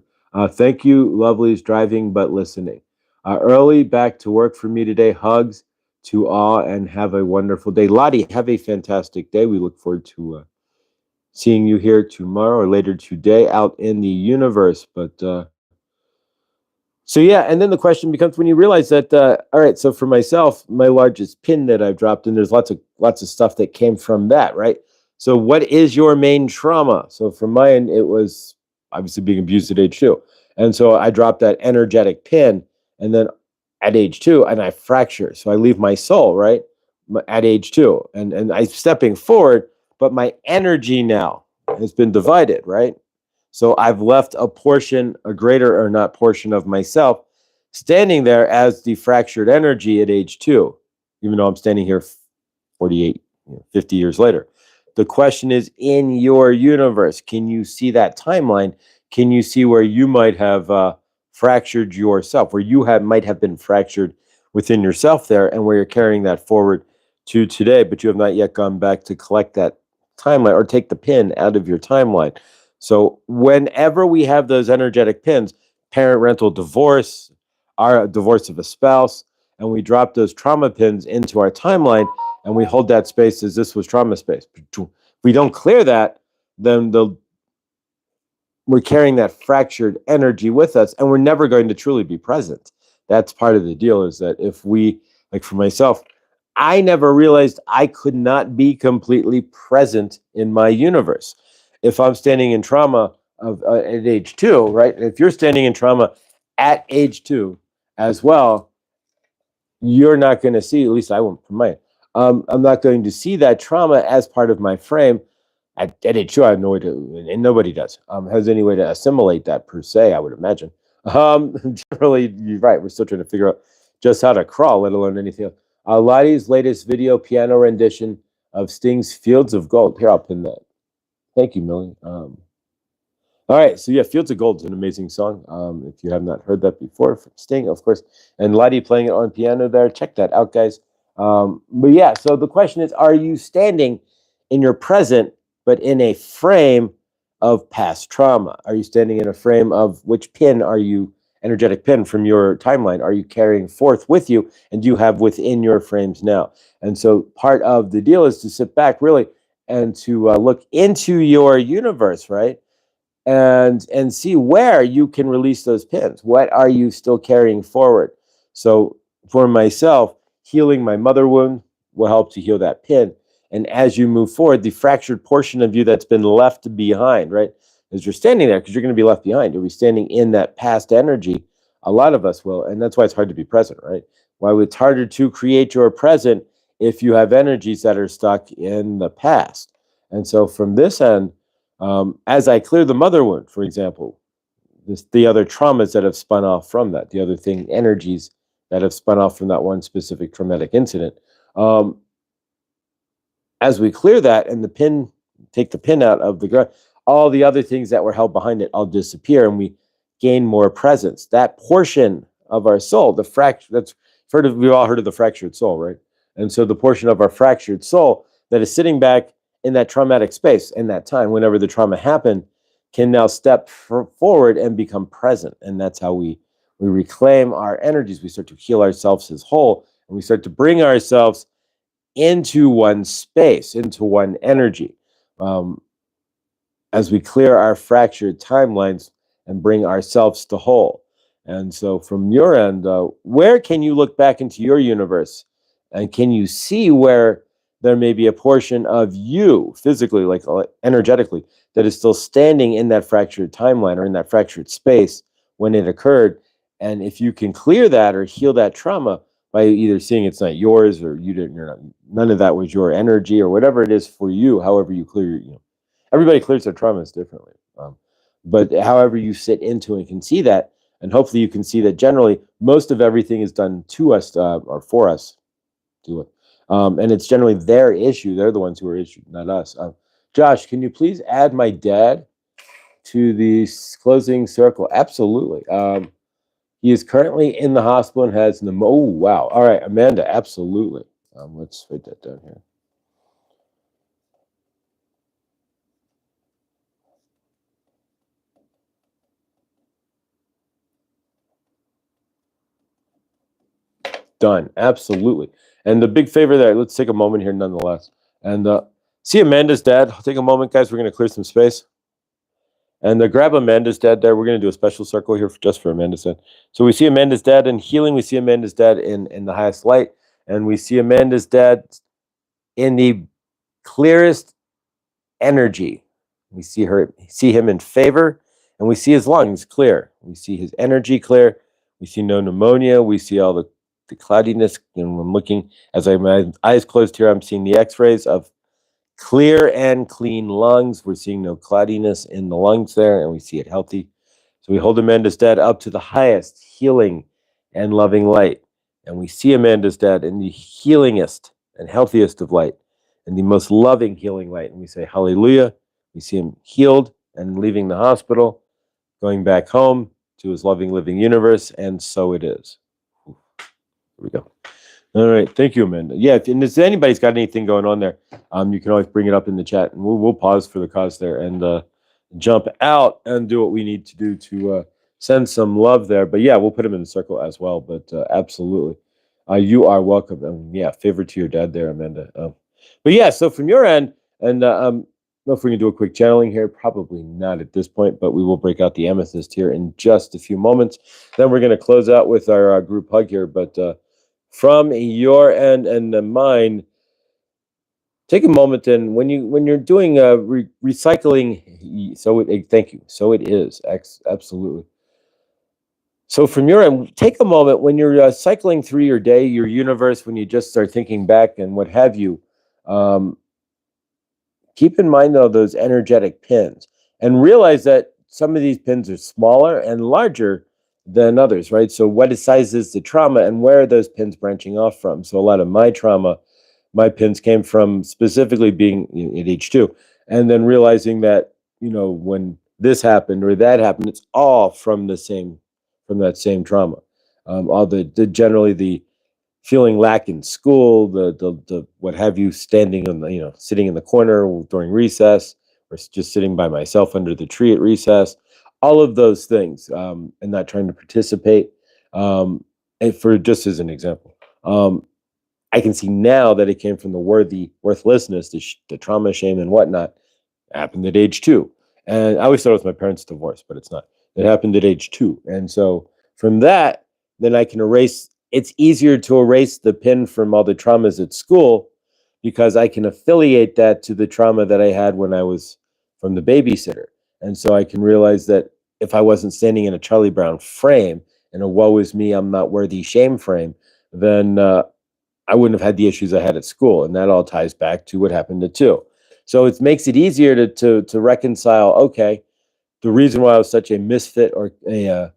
Thank you, lovelies, driving but listening. Early back to work for me today. Hugs to all and have a wonderful day. Lottie, have a fantastic day. We look forward to seeing you here tomorrow or later today out in the universe. But so yeah, and then the question becomes, when you realize that, all right, so for myself, my largest pin that I've dropped, and there's lots of stuff that came from that, right? So what is your main trauma? So for mine, it was obviously being abused at age 2. And so I dropped that energetic pin, and then at age 2, and I fracture. So I leave my soul, right? At age 2. And I'm stepping forward, but my energy now has been divided, right? So I've left a portion, a greater or not portion of myself, standing there as the fractured energy at age 2, even though I'm standing here 48, 50 years later. The question is, in your universe, can you see that timeline? Can you see where you might have fractured yourself, where you might have been fractured within yourself there, and where you're carrying that forward to today, but you have not yet gone back to collect that timeline or take the pin out of your timeline? So whenever we have those energetic pins, parent, rental, divorce, our divorce of a spouse, and we drop those trauma pins into our timeline, and we hold that space as this was trauma space. If we don't clear that, then we're carrying that fractured energy with us, and we're never going to truly be present. That's part of the deal, is that if we, like for myself, I never realized I could not be completely present in my universe. If I'm standing in trauma at age 2, right? If you're standing in trauma at age 2 as well, you're not going to see, at least I won't from mine. I'm not going to see that trauma as part of my frame. At age 2, I have no way to, and nobody does, has any way to assimilate that per se, I would imagine. Generally, you're right. We're still trying to figure out just how to crawl, let alone anything else. Lottie's latest video piano rendition of Sting's Fields of Gold. Here, I'll pin that. Thank you, Millie. All right, so yeah, Fields of Gold is an amazing song. If you have not heard that before, from Sting, of course, and Lottie playing it on piano there, check that out, guys. But yeah, so the question is, are you standing in your present, but in a frame of past trauma? Are you standing in a frame of which pin are you, energetic pin from your timeline, are you carrying forth with you, and do you have within your frames now? And so part of the deal is to sit back, really, and to look into your universe, right? And see where you can release those pins. What are you still carrying forward? So for myself, healing my mother wound will help to heal that pin. And as you move forward, the fractured portion of you that's been left behind, right? As you're standing there, because you're going to be left behind, you'll be standing in that past energy. A lot of us will. And that's why it's hard to be present, right? Why it's harder to create your present if you have energies that are stuck in the past. And so from this end, as I clear the mother wound, for example, the other traumas that have spun off from that, the other thing, energies that have spun off from that one specific traumatic incident. As we clear that and take the pin out of the ground, all the other things that were held behind it all disappear and we gain more presence. That portion of our soul, the fracture, we've all heard of the fractured soul, right? And so the portion of our fractured soul that is sitting back in that traumatic space in that time, whenever the trauma happened, can now step forward and become present. And that's how we reclaim our energies. We start to heal ourselves as whole, and we start to bring ourselves into one space, into one energy. As we clear our fractured timelines and bring ourselves to whole. And so from your end, where can you look back into your universe? And can you see where there may be a portion of you physically, like energetically, that is still standing in that fractured timeline or in that fractured space when it occurred? And if you can clear that or heal that trauma by either seeing it's not yours or none of that was your energy or whatever it is for you, however you clear everybody clears their traumas differently. But however you sit into and can see that, and hopefully you can see that generally most of everything is done to us or for us. And it's generally their issue. They're the ones who are issued, not us. Josh, can you please add my dad to the closing circle? Absolutely. He is currently in the hospital and has pneumonia. Oh, wow. All right, Amanda, absolutely. Let's write that down here. Done. Absolutely. And the big favor there, let's take a moment here nonetheless. And see Amanda's dad. Take a moment, guys. We're going to clear some space. And grab Amanda's dad there. We're going to do a special circle here just for Amanda's dad. So we see Amanda's dad in healing. We see Amanda's dad in the highest light. And we see Amanda's dad in the clearest energy. We see him in favor. And we see his lungs clear. We see his energy clear. We see no pneumonia. We see all the cloudiness. And I'm looking, as I have my eyes closed here, I'm seeing the x-rays of clear and clean lungs. We're seeing no cloudiness in the lungs there, and we see it healthy. So we hold Amanda's dad up to the highest healing and loving light. And we see Amanda's dad in the healingest and healthiest of light, and the most loving healing light. And we say, hallelujah. We see him healed and leaving the hospital, going back home to his loving, living universe. And so it is. Here we go. All right. Thank you, Amanda. Yeah. And if anybody's got anything going on there, you can always bring it up in the chat, and we'll pause for the cause there and jump out and do what we need to do to send some love there. But yeah, we'll put him in the circle as well. But absolutely, you are welcome. And yeah, favor to your dad there, Amanda. But yeah, so from your end, and I don't know if we can do a quick channeling here. Probably not at this point, but we will break out the amethyst here in just a few moments. Then we're going to close out with our group hug here. But from your end and mine, take a moment and when you're doing recycling, thank you. So it is absolutely. So from your end, take a moment when you're cycling through your day, your universe, when you just start thinking back and what have you. Keep in mind though those energetic pins, and realize that some of these pins are smaller and larger than others, right? So what size is the trauma, and where are those pins branching off from? So a lot of my trauma, my pins came from specifically being at age 2, and then realizing that when this happened or that happened, it's all from that same trauma. All the generally the feeling lack in school, the what have you, standing on sitting in the corner during recess, or just sitting by myself under the tree at recess, all of those things, and not trying to participate. And for just as an example, I can see now that it came from the worthlessness, the trauma, shame, and whatnot. Happened at age 2, and I always thought it was my parents' divorce, but it's not. It happened at age 2, and so from that, then I can erase. It's easier to erase the pin from all the traumas at school because I can affiliate that to the trauma that I had when I was from the babysitter. And so I can realize that if I wasn't standing in a Charlie Brown frame, and a woe is me, I'm not worthy shame frame, then I wouldn't have had the issues I had at school. And that all ties back to what happened to two. So it makes it easier to reconcile, okay, the reason why I was such a misfit or a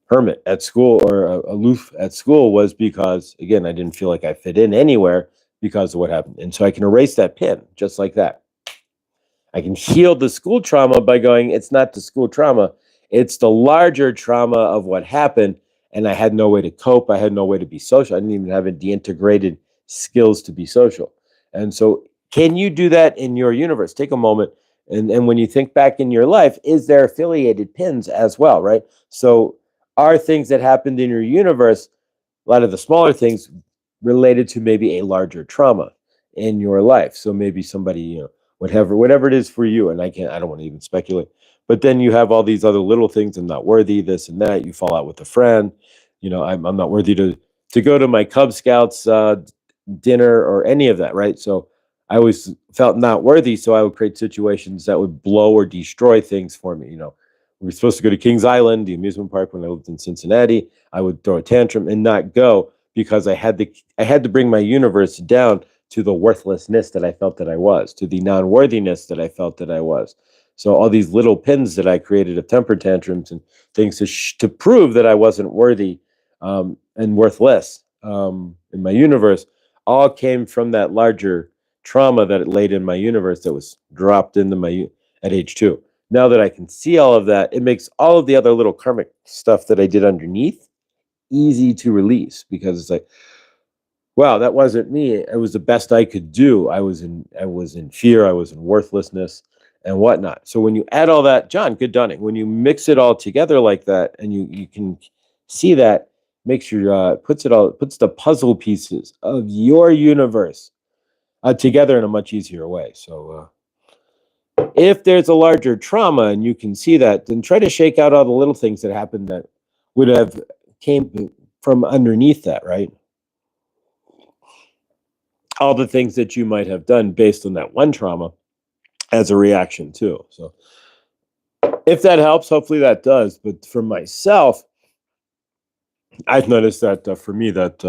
hermit at school or aloof at school was because, again, I didn't feel like I fit in anywhere because of what happened. And so I can erase that pin just like that. I can heal the school trauma by going, it's not the school trauma, it's the larger trauma of what happened. And I had no way to cope. I had no way to be social. I didn't even have the integrated skills to be social. And so, can you do that in your universe? Take a moment. And when you think back in your life, is there affiliated pins as well, right? So, are things that happened in your universe, a lot of the smaller things, related to maybe a larger trauma in your life? So maybe somebody, whatever it is for you, and I don't want to even speculate. But then you have all these other little things. I'm not worthy, this and that. You fall out with a friend. I'm not worthy to go to my Cub Scouts dinner or any of that, right? So I always felt not worthy, so I would create situations that would blow or destroy things for me. We were supposed to go to Kings Island, the amusement park, when I lived in Cincinnati. I would throw a tantrum and not go because I had to bring my universe down to the worthlessness that I felt that I was, to the non-worthiness that I felt that I was. So all these little pins that I created of temper tantrums and things to prove that I wasn't worthy and worthless in my universe all came from that larger trauma that it laid in my universe that was dropped into my at age 2. Now that I can see all of that, it makes all of the other little karmic stuff that I did underneath easy to release, because it's like, wow, that wasn't me. It was the best I could do. I was in fear. I was in worthlessness and whatnot. So when you add all that, John, good Dunning, when you mix it all together like that, and you can see that, makes your puts the puzzle pieces of your universe together in a much easier way. So if there's a larger trauma and you can see that, then try to shake out all the little things that happened that would have came from underneath that, right? All the things that you might have done based on that one trauma as a reaction too. So if that helps, hopefully that does. But for myself, I've noticed that for me that,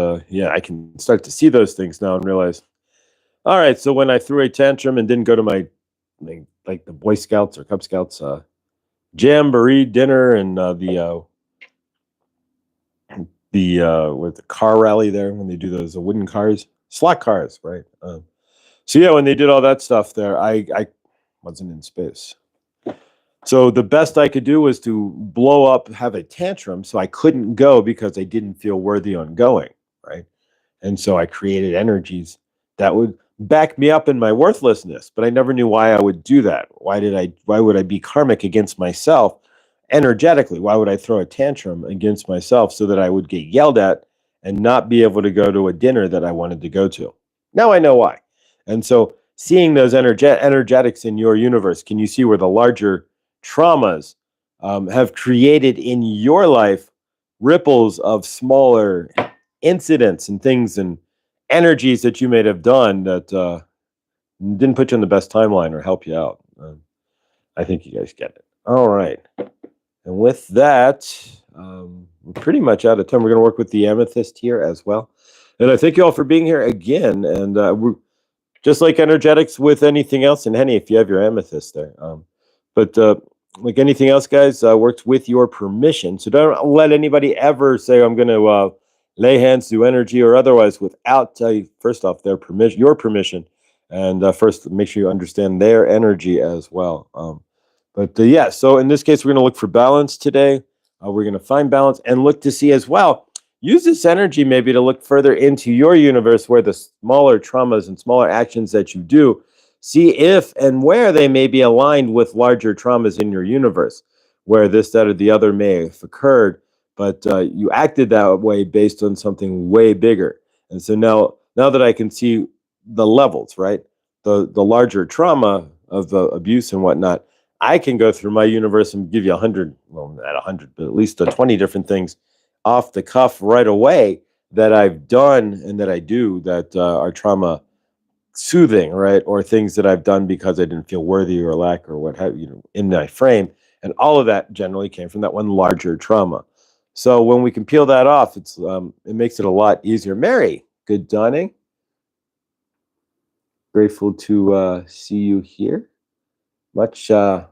I can start to see those things now and realize, all right, so when I threw a tantrum and didn't go to my like the Boy Scouts or Cub Scouts jamboree dinner and with the car rally there when they do those wooden cars, slot cars, right? So yeah, when they did all that stuff there, I wasn't in space. So the best I could do was to blow up, have a tantrum, so I couldn't go because I didn't feel worthy on going, right? And so I created energies that would back me up in my worthlessness, but I never knew why I would do that. Why would I be karmic against myself energetically? Why would I throw a tantrum against myself so that I would get yelled at and not be able to go to a dinner that I wanted to go to? Now I know why. And so seeing those energetics in your universe, can you see where the larger traumas have created in your life ripples of smaller incidents and things and energies that you may have done that didn't put you on the best timeline or help you out? I think you guys get it. All right. And with that, we're pretty much out of time. We're going to work with the amethyst here as well. And I thank you all for being here again. And we're just like energetics with anything else. And Henny, if you have your amethyst there. But like anything else, guys, works with your permission. So don't let anybody ever say, I'm going to lay hands, do energy, or otherwise without, first off, their permission, your permission. And first, make sure you understand their energy as well. But so in this case, we're going to look for balance today. We're going to find balance and look to see as well. Use this energy maybe to look further into your universe where the smaller traumas and smaller actions that you do, see if and where they may be aligned with larger traumas in your universe, where this, that, or the other may have occurred, but you acted that way based on something way bigger. And so now that I can see the levels, right? The larger trauma of the abuse and whatnot, I can go through my universe and give you 100, well, not 100, but at least 20 different things off the cuff right away that I've done and that I do that are trauma soothing, right? Or things that I've done because I didn't feel worthy or lack or what have you, in my frame. And all of that generally came from that one larger trauma. So when we can peel that off, it makes it a lot easier. Mary, good dawning. Grateful to see you here. Much love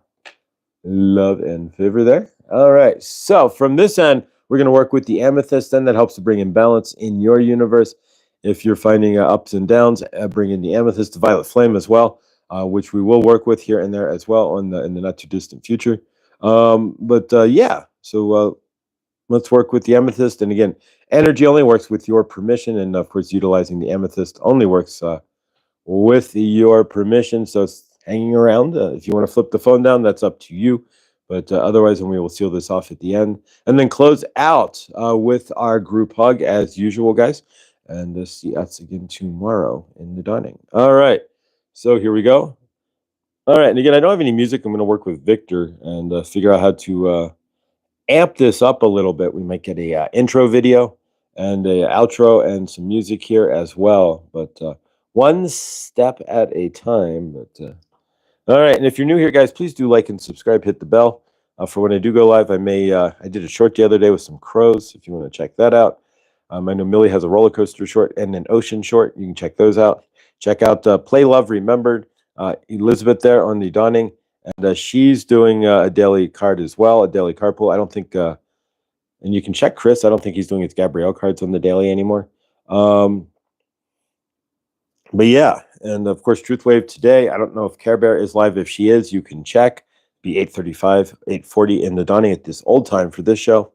and favor there. All right. So from this end, we're going to work with the amethyst, then that helps to bring in balance in your universe. If you're finding ups and downs, bring in the amethyst, the violet flame as well, which we will work with here and there as well in the not too distant future. Yeah, so let's work with the amethyst. And again, energy only works with your permission, and of course, utilizing the amethyst only works with your permission. So it's hanging around. If you want to flip the phone down, that's up to you. But otherwise, we will seal this off at the end and then close out with our group hug as usual, guys. And see us again tomorrow in the dawning. All right. So here we go. All right. And again, I don't have any music. I'm going to work with Victor and figure out how to amp this up a little bit. We might get a intro video and a outro and some music here as well. But one step at a time. But all right, and if you're new here, guys, please do like and subscribe. Hit the bell for when I do go live. I did a short the other day with some crows. If you want to check that out, I know Millie has a roller coaster short and an ocean short. You can check those out. Check out Play Love Remembered. Elizabeth there on the dawning, and she's doing a daily card as well, a daily card pull. I don't think, and you can check Chris. I don't think he's doing his Gabrielle cards on the daily anymore. But yeah, and of course, Truth Wave today. I don't know if Care Bear is live. If she is, you can check. Be 8:35, 8:40 in the dawning at this old time for this show.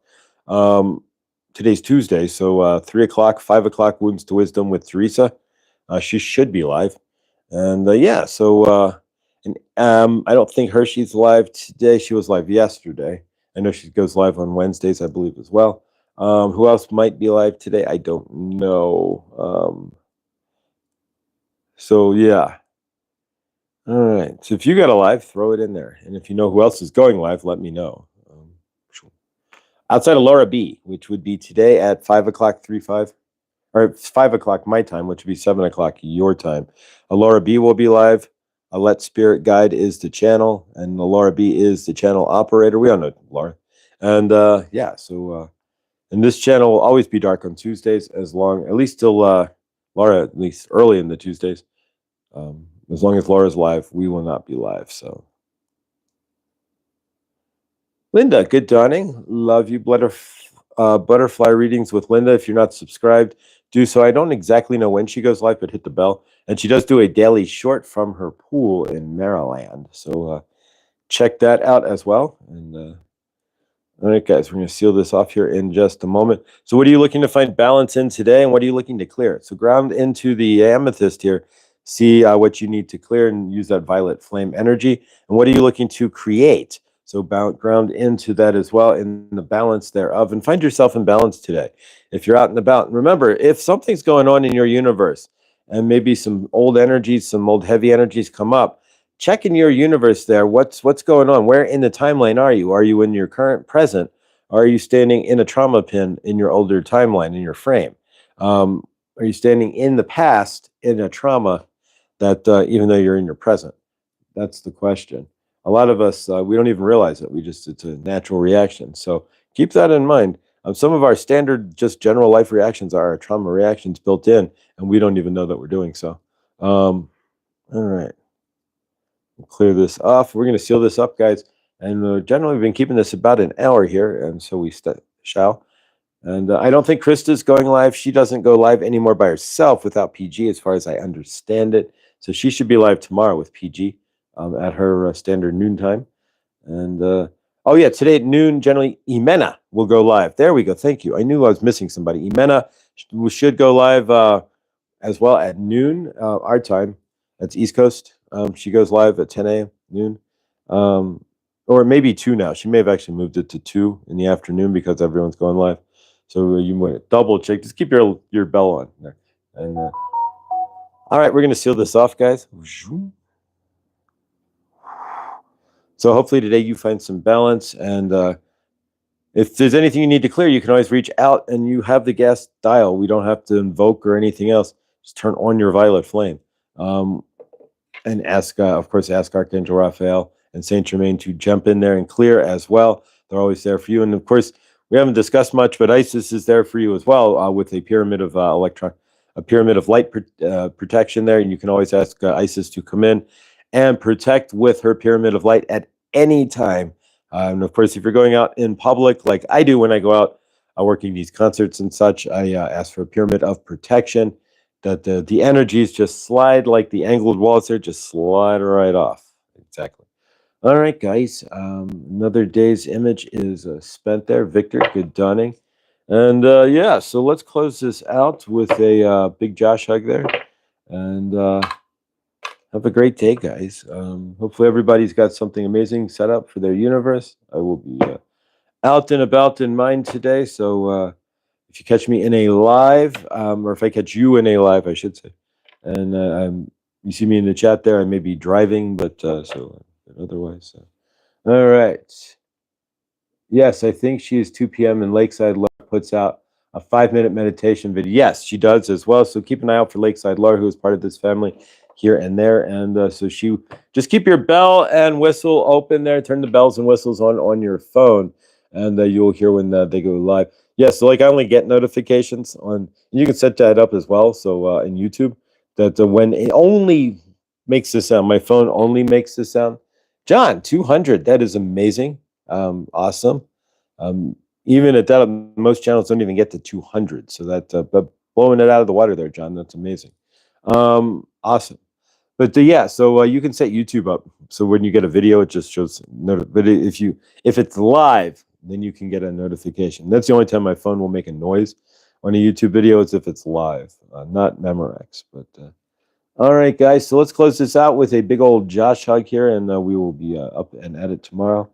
Today's Tuesday, so 3 o'clock, 5 o'clock, Wounds to Wisdom with Teresa. She should be live. And I don't think Hershey's live today. She was live yesterday. I know she goes live on Wednesdays, I believe, as well. Who else might be live today? I don't know. So yeah. All right. So if you got a live, throw it in there. And if you know who else is going live, let me know. Outside of Laura B, which would be today at 5 o'clock, 3-5, or it's 5 o'clock my time, which would be 7 o'clock your time. Laura B will be live. Let Spirit Guide is the channel, and Laura B is the channel operator. We all know Laura. And and this channel will always be dark on Tuesdays, at least till Laura, at least early in the Tuesdays. As long as Laura's live, we will not be live. So, Linda, good dawning. Love you. Butterfly readings with Linda. If you're not subscribed, do so. I don't exactly know when she goes live, but hit the bell. And she does do a daily short from her pool in Maryland. So check that out as well. And all right, guys, we're going to seal this off here in just a moment. So what are you looking to find balance in today, and what are you looking to clear? So ground into the amethyst here. See what you need to clear and use that violet flame energy. And what are you looking to create? So ground into that as well, in the balance thereof, and find yourself in balance today. If you're out and about, remember, if something's going on in your universe and maybe some old energies, some old heavy energies come up, check in your universe there. What's going on? Where in the timeline are you? Are you in your current present? Or are you standing in a trauma pin in your older timeline, in your frame? Are you standing in the past in a trauma that even though you're in your present? That's the question. A lot of us, we don't even realize it. It's a natural reaction. So keep that in mind. Some of our standard, just general life reactions are our trauma reactions built in, and we don't even know that we're doing so. All right. We'll clear this off. We're going to seal this up, guys. And generally, we've been keeping this about an hour here, and so we shall. And I don't think Krista's going live. She doesn't go live anymore by herself without PG, as far as I understand it. So she should be live tomorrow with PG at her standard noon time. And oh yeah, today at noon, generally, Imena will go live. There we go. Thank you. I knew I was missing somebody. Imena should go live as well at noon, our time. That's East Coast. She goes live at 10 a.m. noon. Or maybe 2 now. She may have actually moved it to 2 in the afternoon because everyone's going live. So you might double check. Just keep your bell on there. And all right, we're going to seal this off, guys. So hopefully today you find some balance, and if there's anything you need to clear, you can always reach out, and you have the gas dial. We don't have to invoke or anything else. Just turn on your violet flame. And ask, of course, ask Archangel Raphael and Saint Germain to jump in there and clear as well. They're always there for you. And of course, we haven't discussed much, but Isis is there for you as well, with a pyramid of a pyramid of light protection there. And you can always ask Isis to come in and protect with her pyramid of light at any time. And of course, if you're going out in public, like I do when I go out working these concerts and such, I ask for a pyramid of protection, that the energies just slide like the angled walls there, just slide right off. Exactly. All right, guys. Another day's image is spent there. Victor, good dawning. And yeah, so let's close this out with a big Josh hug there. And have a great day, guys. Hopefully everybody's got something amazing set up for their universe. I will be out and about in mine today, so if you catch me in a live, or if I catch you in a live, I should say, and you see me in the chat there, I may be driving, but otherwise. All right. Yes, I think she is 2 p.m. in Lakeside. Laura puts out a 5-minute meditation video. Yes, she does as well. So keep an eye out for Lakeside Laura, who is part of this family here and there. And so she just keep your bell and whistle open there. Turn the bells and whistles on your phone, and you'll hear when they go live. Yeah, so like I only get notifications on. You can set that up as well. So in YouTube, that when it only makes the sound, my phone only makes the sound. John, 200. That is amazing. Awesome. Even at that, most channels don't even get to 200. So that, but blowing it out of the water there, John. That's amazing. Awesome. But yeah, so you can set YouTube up. So when you get a video, it just shows. But if it's live, then you can get a notification. That's the only time my phone will make a noise on a YouTube video is if it's live, not Memorex. But all right, guys. So let's close this out with a big old Josh hug here, and we will be up and at it tomorrow.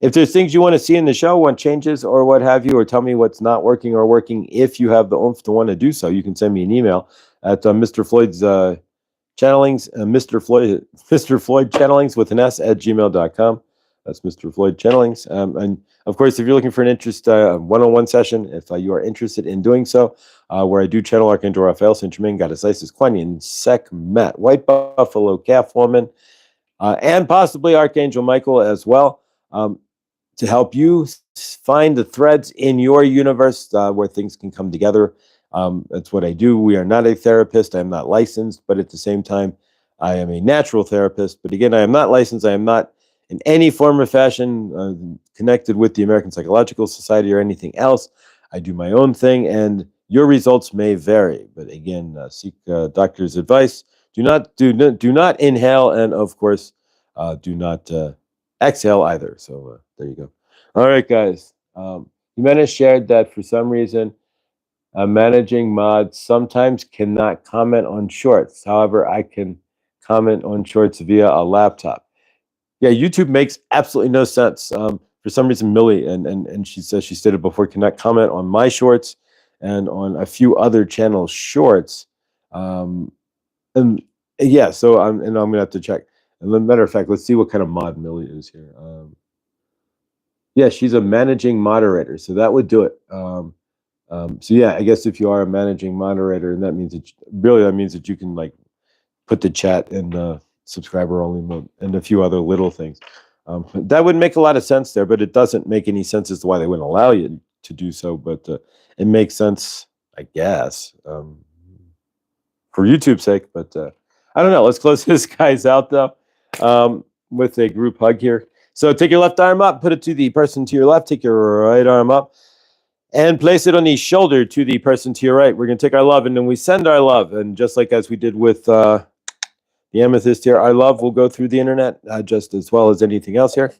If there's things you want to see in the show, want changes or what have you, or tell me what's not working or working, if you have the oomph to want to do so, you can send me an email at Mr. Floyd's channelings, Mr. Floyd channelings with an S at gmail.com. That's Mr. Floyd channelings. And of course, if you're looking for an interest one-on-one session, if you are interested in doing so, where I do channel Archangel Raphael, Saint Germain, Goddess Isis, Kuan Yin, Sekhmet, White Buffalo, Calf Woman, and possibly Archangel Michael as well, to help you find the threads in your universe where things can come together. That's what I do. We are not a therapist. I am not licensed, but at the same time, I am a natural therapist. But again, I am not licensed. I am not in any form or fashion connected with the American Psychological Society or anything else. I do my own thing, and your results may vary. But again, seek doctor's advice. Do not inhale, and of course, do not exhale either. So there you go. All right, guys. Jimenez shared that for some reason, managing mods sometimes cannot comment on shorts. However, I can comment on shorts via a laptop. Yeah, YouTube makes absolutely no sense. For some reason, Millie, and she says she stated before, cannot comment on my shorts and on a few other channels' shorts. And yeah, so I'm gonna have to check. And as a matter of fact, let's see what kind of mod Millie is here. Yeah, she's a managing moderator, so that would do it. So yeah, I guess if you are a managing moderator, and that means that you can like put the chat in subscriber only mode and a few other little things. That would make a lot of sense there, but it doesn't make any sense as to why they wouldn't allow you to do so. But it makes sense, I guess, for YouTube's sake. But I don't know. Let's close this guys out though with a group hug here. So take your left arm up, put it to the person to your left. Take your right arm up and place it on the shoulder to the person to your right. We're going to take our love, and then we send our love. And just like as we did with the amethyst here, our love will go through the internet just as well as anything else here.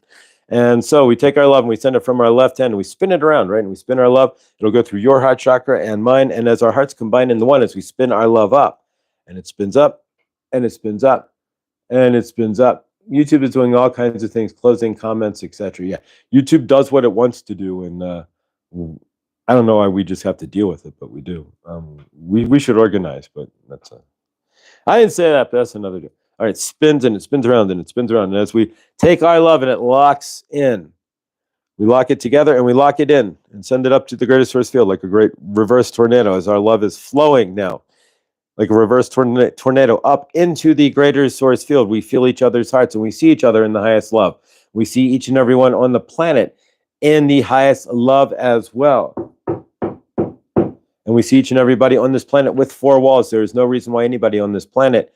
And so we take our love and we send it from our left hand and we spin it around, right? And we spin our love. It'll go through your heart chakra and mine. And as our hearts combine into one, as we spin our love up, and it spins up, and it spins up, and it spins up. YouTube is doing all kinds of things, closing comments, etc. Yeah, YouTube does what it wants to do, and I don't know why we just have to deal with it, but we do. We should organize, but that's I didn't say that, but that's another day. All right, spins and it spins around and it spins around. And as we take our love and it locks in, We lock it together and we lock it in and send it up to the greater source field like a great reverse tornado as our love is flowing now, like a reverse tornado up into the greater source field. We feel each other's hearts and we see each other in the highest love. We see each and every one on the planet in the highest love as well. And we see each and everybody on this planet with four walls. There is no reason why anybody on this planet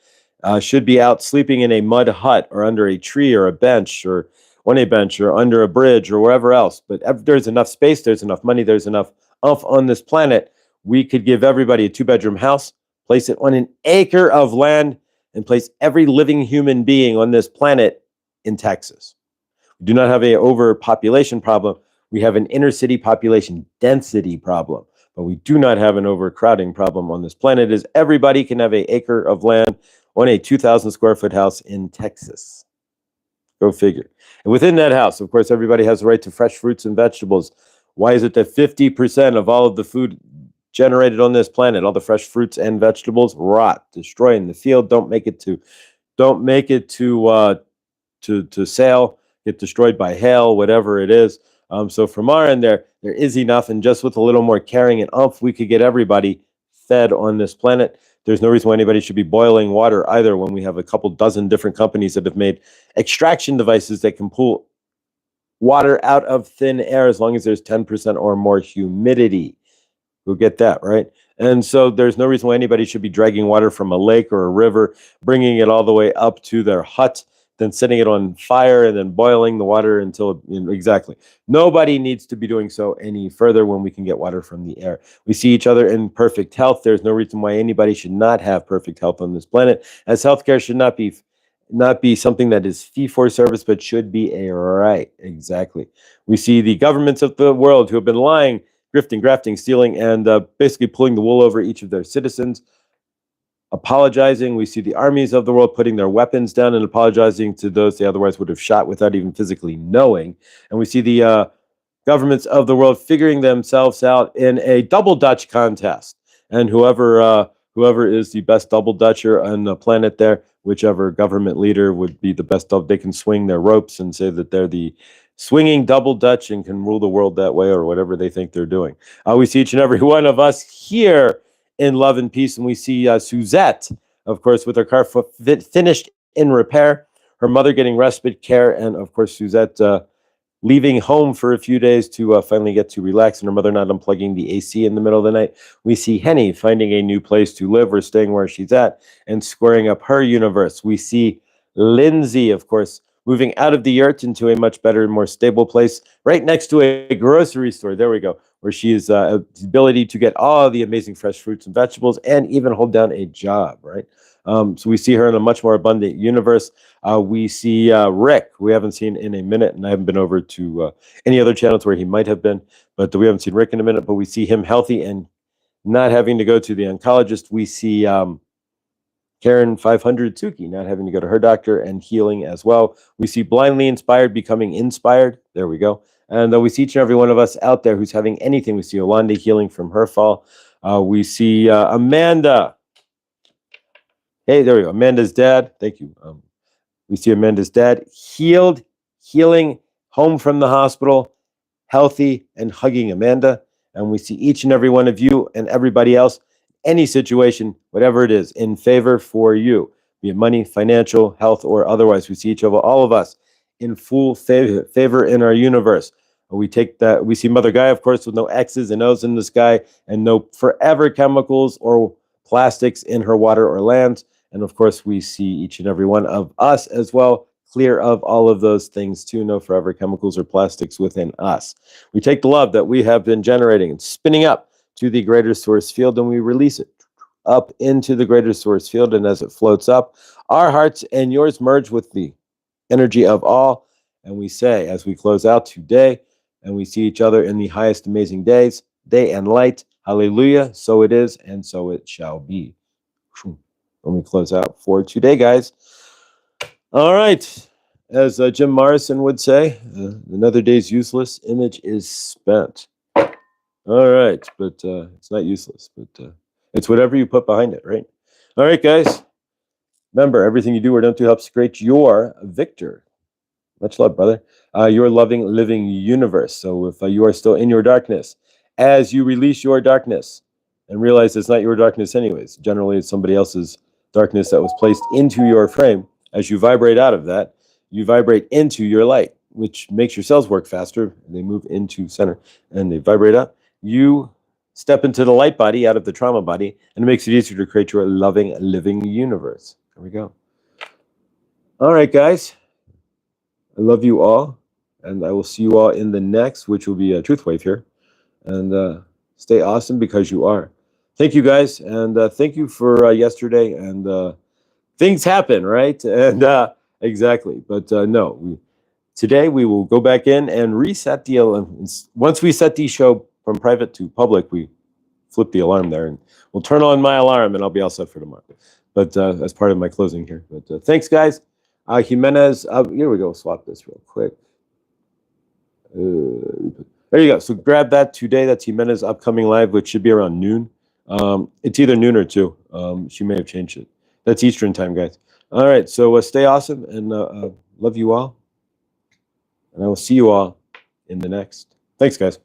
should be out sleeping in a mud hut or under a tree or a bench or on a bench or under a bridge or wherever else. But there's enough space, there's enough money, there's enough oomph on this planet. We could give everybody a 2-bedroom house, place it on an acre of land, and place every living human being on this planet in Texas. We do not have an overpopulation problem. We have an inner city population density problem. But we do not have an overcrowding problem on this planet, as everybody can have an acre of land on a 2,000 square foot house in Texas. Go figure. And within that house, of course, everybody has the right to fresh fruits and vegetables. Why is it that 50% of all of the food generated on this planet, all the fresh fruits and vegetables, rot, destroy in the field, don't make it to sale, get destroyed by hail, whatever it is. So from our end there is enough, and just with a little more caring and oomph, we could get everybody fed on this planet. There's no reason why anybody should be boiling water either when we have a couple dozen different companies that have made extraction devices that can pull water out of thin air as long as there's 10% or more humidity. We'll get that, right? And so there's no reason why anybody should be dragging water from a lake or a river, bringing it all the way up to their hut, then setting it on fire and then boiling the water until, exactly. Nobody needs to be doing so any further when we can get water from the air. We see each other in perfect health. There's no reason why anybody should not have perfect health on this planet, as healthcare should not be something that is fee for service, but should be a right. Exactly. We see the governments of the world who have been lying, grifting, grafting, stealing, and basically pulling the wool over each of their citizens, apologizing. We see the armies of the world putting their weapons down and apologizing to those they otherwise would have shot without even physically knowing. And we see the governments of the world figuring themselves out in a double Dutch contest. And whoever is the best double Dutcher on the planet there, whichever government leader would be the best, they can swing their ropes and say that they're the swinging double Dutch and can rule the world that way, or whatever they think they're doing. We see each and every one of us here in love and peace, and we see Suzette, of course, with her car finished in repair, her mother getting respite care, and of course Suzette leaving home for a few days to finally get to relax, and her mother not unplugging the AC in the middle of the night. We see Henny finding a new place to live or staying where she's at and squaring up her universe. We see Lindsay, of course, moving out of the yurt into a much better, more stable place right next to a grocery store. There we go, where she has the ability to get all the amazing fresh fruits and vegetables and even hold down a job, right? So we see her in a much more abundant universe. We see Rick, we haven't seen in a minute, and I haven't been over to any other channels where he might have been, but we haven't seen Rick in a minute, but we see him healthy and not having to go to the oncologist. We see Karen 500 Tsuki not having to go to her doctor and healing as well. We see blindly inspired becoming inspired. There we go. And we see each and every one of us out there who's having anything. We see Yolanda healing from her fall. We see Amanda. Hey, there we go. Amanda's dad. Thank you. We see Amanda's dad healing, home from the hospital, healthy, and hugging Amanda. And we see each and every one of you and everybody else, any situation, whatever it is, in favor for you, be it money, financial, health, or otherwise. We see all of us in full favor in our universe. We take that. We see Mother Gaia, of course, with no X's and O's in the sky and no forever chemicals or plastics in her water or lands. And of course, we see each and every one of us as well, clear of all of those things too. No forever chemicals or plastics within us. We take the love that we have been generating and spinning up to the greater source field, and we release it up into the greater source field. And as it floats up, our hearts and yours merge with the energy of all. And we say, as we close out today, and we see each other in the highest amazing days, day and light, hallelujah, so it is, and so it shall be. When we close out for today, guys. All right. As Jim Morrison would say, another day's useless image is spent. All right, but it's not useless, but it's whatever you put behind it, right? All right, guys. Remember, everything you do or don't do helps create your victor. Much love, brother. Your loving, living universe. So if you are still in your darkness, as you release your darkness and realize it's not your darkness anyways, generally it's somebody else's darkness that was placed into your frame, as you vibrate out of that, you vibrate into your light, which makes your cells work faster. They move into center and they vibrate up. You step into the light body out of the trauma body, and it makes it easier to create your loving, living universe. There we go. All right, guys. I love you all, and I will see you all in the next, which will be a truth wave here. And stay awesome because you are. Thank you, guys, and thank you for yesterday. And things happen, right? And exactly, but no. Today we will go back in and reset the alarm. Once we set the show from private to public, we flip the alarm there, and we'll turn on my alarm, and I'll be all set for tomorrow. But as part of my closing here. But thanks, guys. Jimenez, here we go. Swap this real quick. There you go. So grab that today. That's Jimenez upcoming live, which should be around noon. It's either noon or 2. She may have changed it. That's Eastern time, guys. All right. So stay awesome, and love you all. And I will see you all in the next. Thanks, guys.